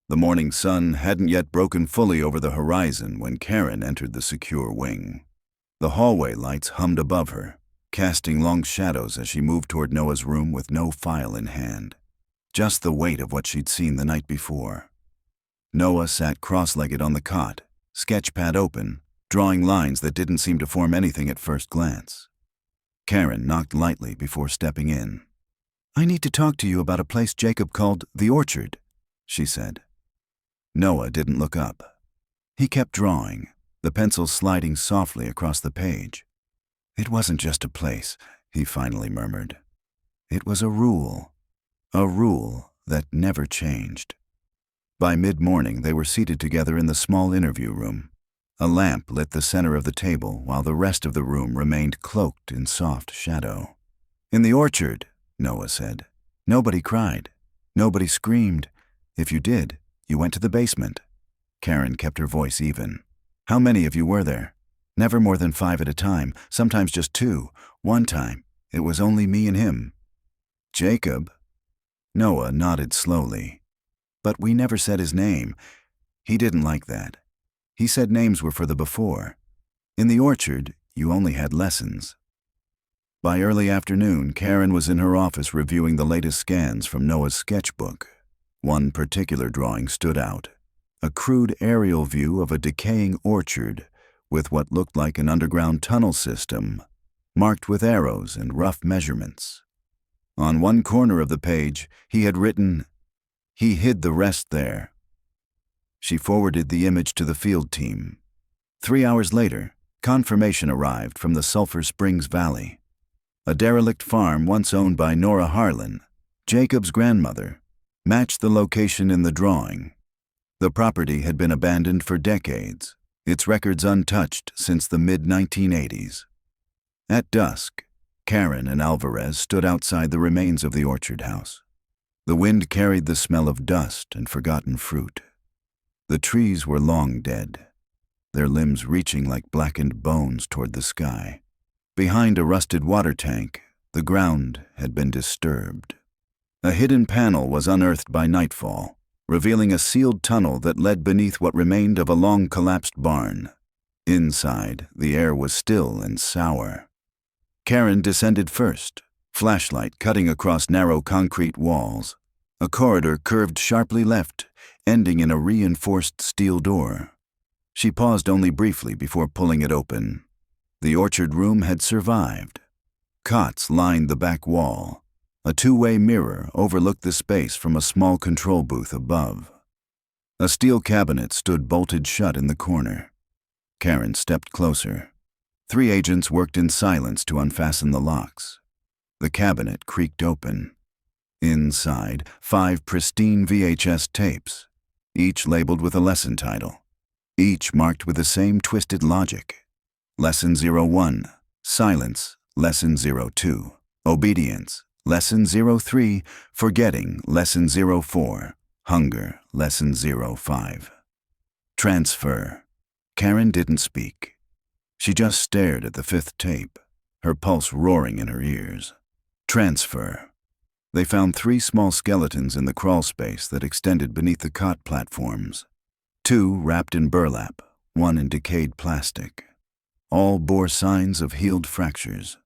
The morning sun hadn't yet broken fully over the horizon when Karen entered the secure wing. The hallway lights hummed above her, casting long shadows as she moved toward Noah's room with no file in hand. Just the weight of what she'd seen the night before. Noah sat cross-legged on the cot, sketchpad open, drawing lines that didn't seem to form anything at first glance. Karen knocked lightly before stepping in. I need to talk to you about a place Jacob called the Orchard, she said. Noah didn't look up. He kept drawing, the pencil sliding softly across the page. It wasn't just a place, he finally murmured. It was a rule that never changed. By mid-morning, they were seated together in the small interview room. A lamp lit the center of the table while the rest of the room remained cloaked in soft shadow. In the orchard, Noah said. Nobody cried. Nobody screamed. If you did, you went to the basement. Karen kept her voice even. How many of you were there? Never more than 5 at a time, sometimes just 2. One time, it was only me and him. Jacob? Noah nodded slowly. But we never said his name. He didn't like that. He said names were for the before. In the orchard, you only had lessons. By early afternoon, Karen was in her office reviewing the latest scans from Noah's sketchbook. One particular drawing stood out. A crude aerial view of a decaying orchard with what looked like an underground tunnel system, marked with arrows and rough measurements. On one corner of the page, he had written, "He hid the rest there." She forwarded the image to the field team. 3 hours later, confirmation arrived from the Sulphur Springs Valley. A derelict farm once owned by Nora Harlan, Jacob's grandmother, matched the location in the drawing. The property had been abandoned for decades, its records untouched since the mid-1980s. At dusk, Karen and Alvarez stood outside the remains of the orchard house. The wind carried the smell of dust and forgotten fruit. The trees were long dead, their limbs reaching like blackened bones toward the sky. Behind a rusted water tank, the ground had been disturbed. A hidden panel was unearthed by nightfall, revealing a sealed tunnel that led beneath what remained of a long-collapsed barn. Inside, the air was still and sour. Karen descended first, flashlight cutting across narrow concrete walls. A corridor curved sharply left, ending in a reinforced steel door. She paused only briefly before pulling it open. The orchard room had survived. Cots lined the back wall. A two-way mirror overlooked the space from a small control booth above. A steel cabinet stood bolted shut in the corner. Karen stepped closer. 3 agents worked in silence to unfasten the locks. The cabinet creaked open. Inside, 5 pristine VHS tapes, each labeled with a lesson title, each marked with the same twisted logic. Lesson 01, Silence, Lesson 02, Obedience, Lesson 03, Forgetting, Lesson 04, Hunger, Lesson 05. Transfer. Karen didn't speak. She just stared at the 5th tape, her pulse roaring in her ears. Transfer. They found 3 small skeletons in the crawl space that extended beneath the cot platforms. 2 wrapped in burlap, 1 in decayed plastic. All bore signs of healed fractures.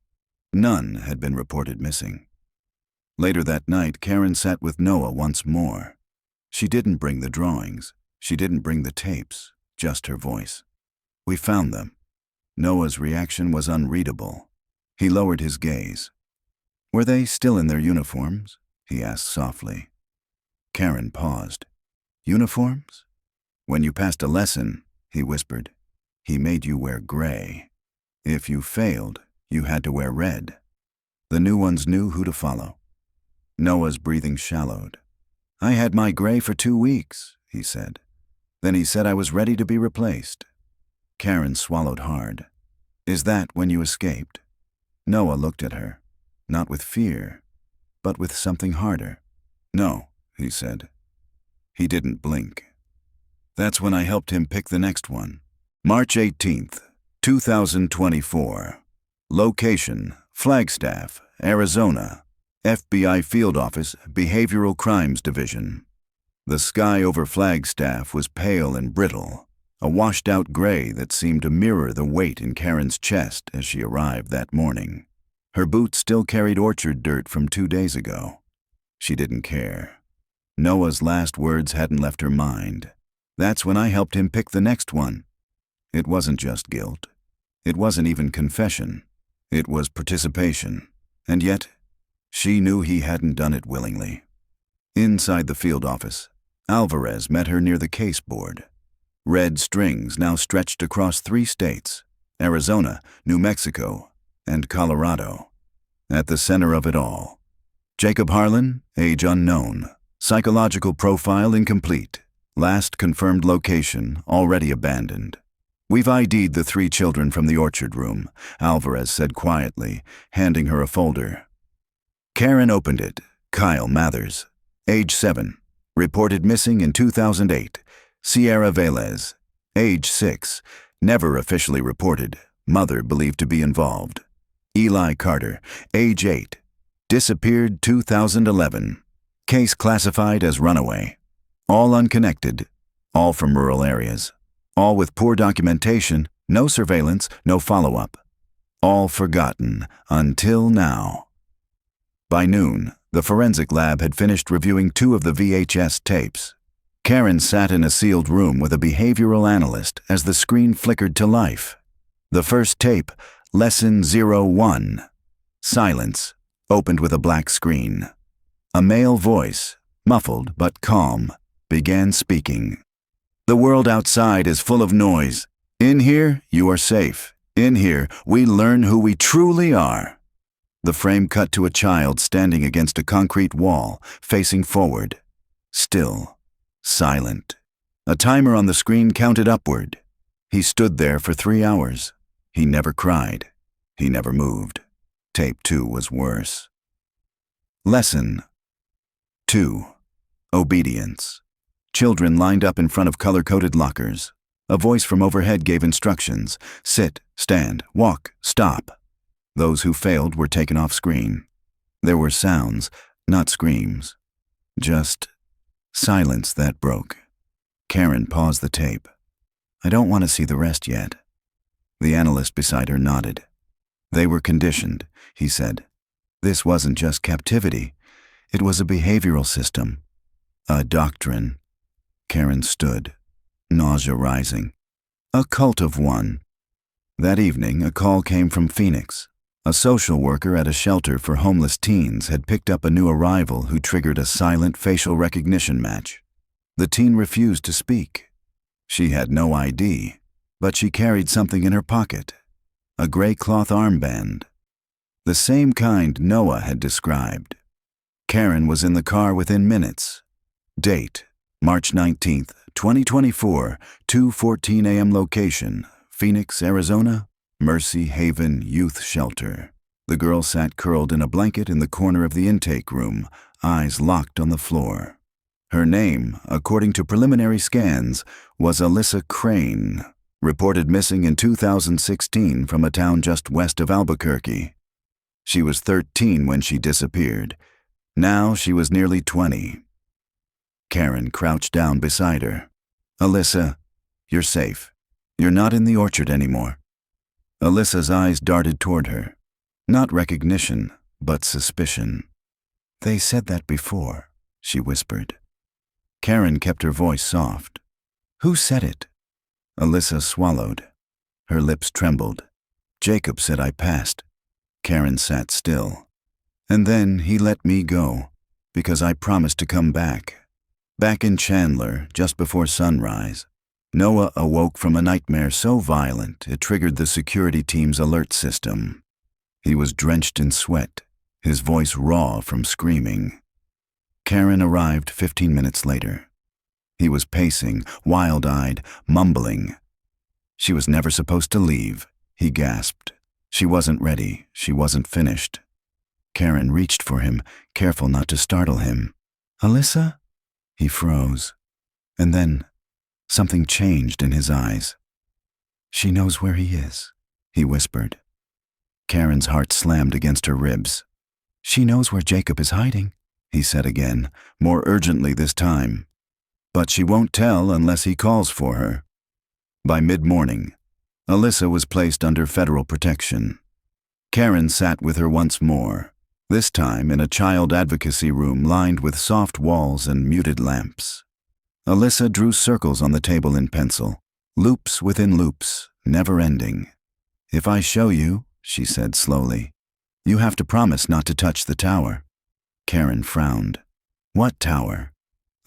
None had been reported missing. Later that night, Karen sat with Noah once more. She didn't bring the drawings. She didn't bring the tapes, just her voice. "We found them." Noah's reaction was unreadable. He lowered his gaze. "Were they still in their uniforms?" he asked softly. Karen paused. "Uniforms? When you passed a lesson," he whispered, "he made you wear gray. If you failed, you had to wear red. The new ones knew who to follow." Noah's breathing shallowed. "I had my gray for 2 weeks," he said. "Then he said I was ready to be replaced." Karen swallowed hard. "Is that when you escaped?" Noah looked at her, not with fear, but with something harder. "No," he said. He didn't blink. "That's when I helped him pick the next one." March 18th, 2024. Location, Flagstaff, Arizona. FBI Field Office, Behavioral Crimes Division. The sky over Flagstaff was pale and brittle, a washed-out gray that seemed to mirror the weight in Karen's chest as she arrived that morning. Her boots still carried orchard dirt from 2 days ago. She didn't care. Noah's last words hadn't left her mind. "That's when I helped him pick the next one." It wasn't just guilt. It wasn't even confession. It was participation. And yet, she knew he hadn't done it willingly. Inside the field office, Alvarez met her near the case board. Red strings now stretched across 3 states, Arizona, New Mexico, and Colorado. At the center of it all, Jacob Harlan, age unknown, psychological profile incomplete, last confirmed location already abandoned. "We've ID'd the 3 children from the orchard room," Alvarez said quietly, handing her a folder. Karen opened it. Kyle Mathers, age 7, reported missing in 2008. Sierra Velez, age 6, never officially reported, mother believed to be involved. Eli Carter, age 8, disappeared 2011. Case classified as runaway. All unconnected, all from rural areas. All with poor documentation, no surveillance, no follow-up. All forgotten until now. By noon, the forensic lab had finished reviewing 2 of the VHS tapes. Karen sat in a sealed room with a behavioral analyst as the screen flickered to life. The first tape, Lesson 01, Silence, opened with a black screen. A male voice, muffled but calm, began speaking. "The world outside is full of noise. In here, you are safe. In here, we learn who we truly are." The frame cut to a child standing against a concrete wall, facing forward. Still. Silent. A timer on the screen counted upward. He stood there for 3 hours. He never cried. He never moved. Tape 2 was worse. Lesson. 2. Obedience. Children lined up in front of color-coded lockers. A voice from overhead gave instructions. Sit, stand, walk, stop. Those who failed were taken off screen. There were sounds, not screams. Just silence that broke. Karen paused the tape. I don't want to see the rest yet. The analyst beside her nodded. They were conditioned, he said. This wasn't just captivity. It was a behavioral system. A doctrine. Karen stood, nausea rising. A cult of one. That evening, a call came from Phoenix. A social worker at a shelter for homeless teens had picked up a new arrival who triggered a silent facial recognition match. The teen refused to speak. She had no ID, but she carried something in her pocket. A gray cloth armband. The same kind Noah had described. Karen was in the car within minutes. Date, March 19th, 2024, 2:14 a.m. Location, Phoenix, Arizona, Mercy Haven Youth Shelter. The girl sat curled in a blanket in the corner of the intake room, eyes locked on the floor. Her name, according to preliminary scans, was Alyssa Crane, reported missing in 2016 from a town just west of Albuquerque. She was 13 when she disappeared. Now she was nearly 20. Karen crouched down beside her. Alyssa, you're safe. You're not in the orchard anymore. Alyssa's eyes darted toward her. Not recognition, but suspicion. They said that before, she whispered. Karen kept her voice soft. Who said it? Alyssa swallowed. Her lips trembled. Jacob said I passed. Karen sat still. And then he let me go, because I promised to come back. Back in Chandler, just before sunrise, Noah awoke from a nightmare so violent it triggered the security team's alert system. He was drenched in sweat, his voice raw from screaming. Karen arrived 15 minutes later. He was pacing, wild-eyed, mumbling. She was never supposed to leave, he gasped. She wasn't ready, she wasn't finished. Karen reached for him, careful not to startle him. Alyssa? He froze. And then something changed in his eyes. She knows where he is, he whispered. Karen's heart slammed against her ribs. She knows where Jacob is hiding, he said again, more urgently this time. But she won't tell unless he calls for her. By mid-morning, Alyssa was placed under federal protection. Karen sat with her once more, this time in a child advocacy room lined with soft walls and muted lamps. Alyssa drew circles on the table in pencil, loops within loops, never-ending. If I show you, she said slowly, you have to promise not to touch the tower. Karen frowned. What tower?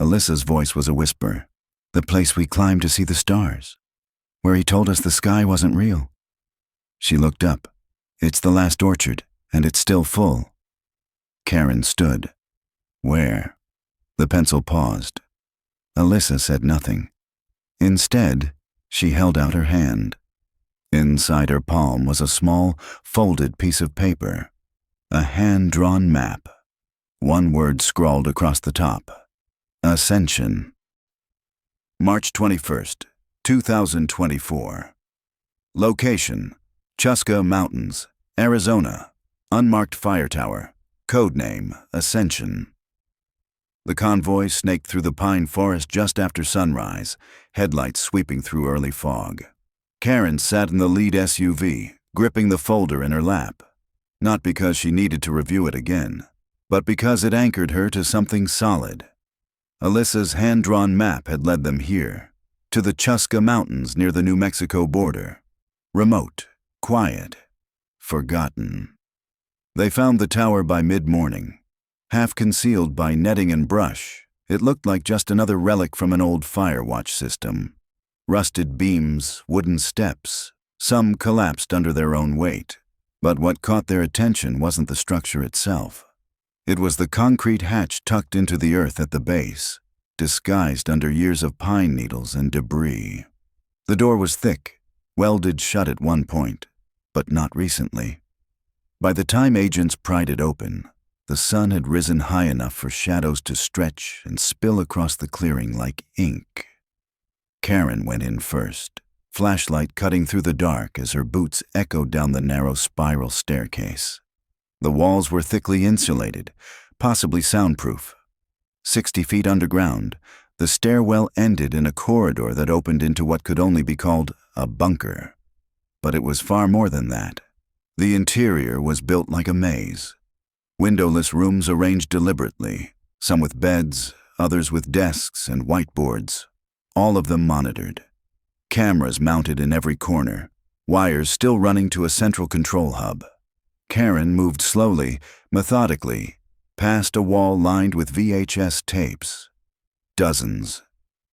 Alyssa's voice was a whisper. The place we climbed to see the stars, where he told us the sky wasn't real. She looked up. It's the last orchard, and it's still full. Karen stood. Where? The pencil paused. Alyssa said nothing. Instead, she held out her hand. Inside her palm was a small, folded piece of paper. A hand-drawn map. One word scrawled across the top. Ascension. March 21st, 2024. Location: Chusca Mountains, Arizona. Unmarked fire tower. Codename: Ascension. The convoy snaked through the pine forest just after sunrise, headlights sweeping through early fog. Karen sat in the lead SUV, gripping the folder in her lap. Not because she needed to review it again, but because it anchored her to something solid. Alyssa's hand-drawn map had led them here, to the Chusca Mountains near the New Mexico border. Remote, quiet, forgotten. They found the tower by mid-morning. Half concealed by netting and brush, it looked like just another relic from an old fire watch system. Rusted beams, wooden steps, some collapsed under their own weight. But what caught their attention wasn't the structure itself. It was the concrete hatch tucked into the earth at the base, disguised under years of pine needles and debris. The door was thick, welded shut at one point, but not recently. By the time agents pried it open, The sun had risen high enough for shadows to stretch and spill across the clearing like ink. Karen went in first, flashlight cutting through the dark as her boots echoed down the narrow spiral staircase. The walls were thickly insulated, possibly soundproof. 60 feet underground, the stairwell ended in a corridor that opened into what could only be called a bunker. But it was far more than that. The interior was built like a maze. Windowless rooms arranged deliberately, some with beds, others with desks and whiteboards, all of them monitored. Cameras mounted in every corner, wires still running to a central control hub. Karen moved slowly, methodically, past a wall lined with VHS tapes. Dozens,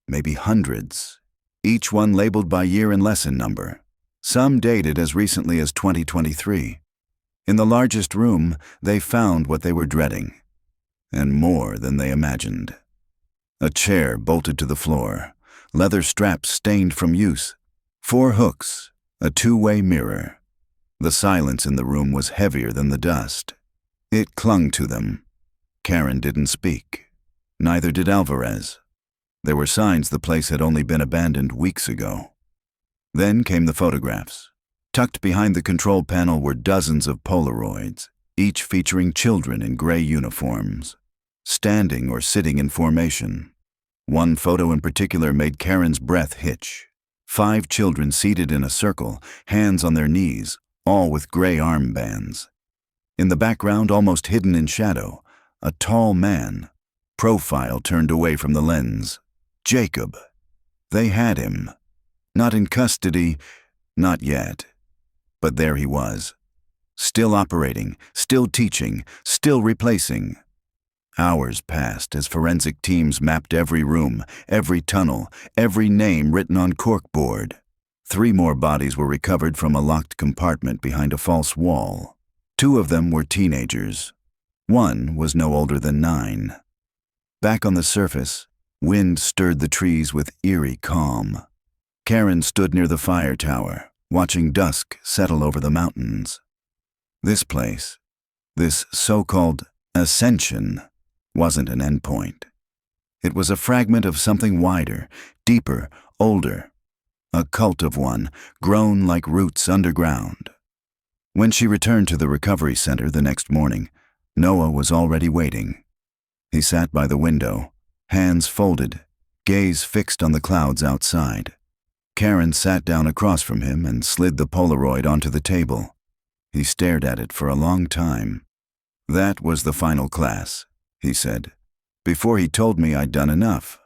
maybe hundreds, each one labeled by year and lesson number, some dated as recently as 2023. In the largest room, they found what they were dreading, and more than they imagined. A chair bolted to the floor, leather straps stained from use, 4 hooks, a two-way mirror. The silence in the room was heavier than the dust. It clung to them. Karen didn't speak. Neither did Alvarez. There were signs the place had only been abandoned weeks ago. Then came the photographs. Tucked behind the control panel were dozens of Polaroids, each featuring children in gray uniforms, standing or sitting in formation. One photo in particular made Karen's breath hitch. 5 children seated in a circle, hands on their knees, all with gray armbands. In the background, almost hidden in shadow, a tall man, profile turned away from the lens. Jacob. They had him. Not in custody, not yet. But there he was. Still operating, still teaching, still replacing. Hours passed as forensic teams mapped every room, every tunnel, every name written on corkboard. 3 more bodies were recovered from a locked compartment behind a false wall. 2 of them were teenagers. 1 was no older than 9. Back on the surface, wind stirred the trees with eerie calm. Karen stood near the fire tower, watching dusk settle over the mountains. This place, this so-called ascension, wasn't an endpoint. It was a fragment of something wider, deeper, older. A cult of one, grown like roots underground. When she returned to the recovery center the next morning, Noah was already waiting. He sat by the window, hands folded, gaze fixed on the clouds outside. Karen sat down across from him and slid the Polaroid onto the table. He stared at it for a long time. "That was the final class," he said. "Before he told me I'd done enough."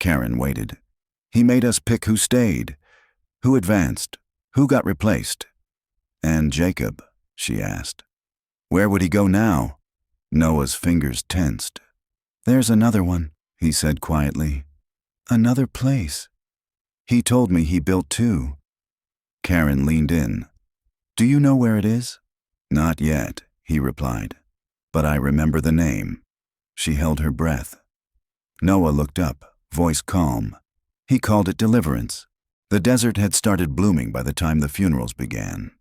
Karen waited. "He made us pick who stayed, who advanced, who got replaced." "And Jacob?" she asked. "Where would he go now?" Noah's fingers tensed. "There's another one," he said quietly. "Another place. He told me he built 2. Karen leaned in. "Do you know where it is?" "Not yet," he replied. "But I remember the name." She held her breath. Noah looked up, voice calm. He called it Deliverance. The desert had started blooming by the time the funerals began.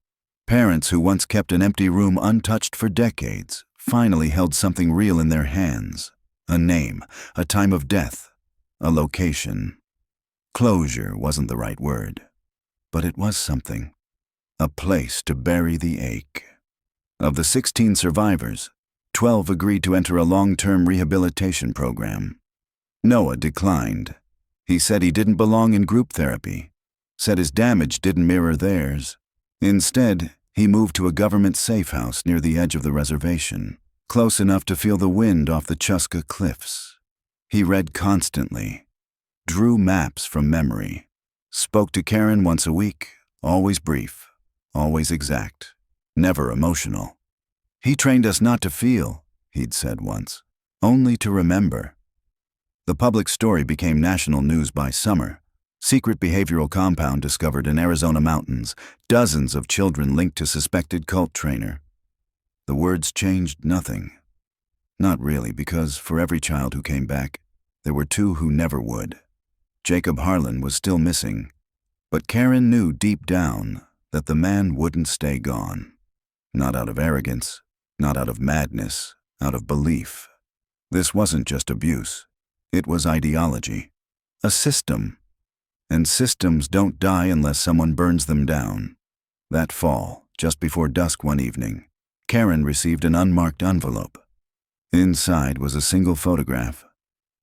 Parents who once kept an empty room untouched for decades finally held something real in their hands. A name, a time of death, a location. Closure wasn't the right word, but it was something. A place to bury the ache. Of the 16 survivors, 12 agreed to enter a long-term rehabilitation program. Noah declined. He said he didn't belong in group therapy, said his damage didn't mirror theirs. Instead, he moved to a government safe house near the edge of the reservation, close enough to feel the wind off the Chuska cliffs. He read constantly, drew maps from memory, spoke to Karen once a week, always brief, always exact, never emotional. "He trained us not to feel," he'd said once, "only to remember." The public story became national news by summer. Secret behavioral compound discovered in Arizona mountains, dozens of children linked to suspected cult trainer. The words changed nothing. Not really, because for every child who came back, there were 2 who never would. Jacob Harlan was still missing, but Karen knew deep down that the man wouldn't stay gone. Not out of arrogance, not out of madness, out of belief. This wasn't just abuse. It was ideology. A system. And systems don't die unless someone burns them down. That fall, just before dusk one evening, Karen received an unmarked envelope. Inside was a single photograph.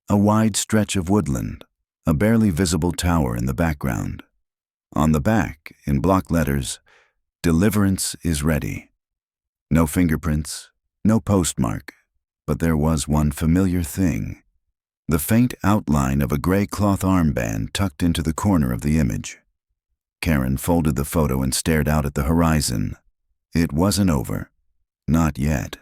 A wide stretch of woodland, a barely visible tower in the background. On the back, in block letters, "Deliverance is ready." No fingerprints, no postmark, but there was one familiar thing. The faint outline of a gray cloth armband tucked into the corner of the image. Karen folded the photo and stared out at the horizon. It wasn't over. Not yet.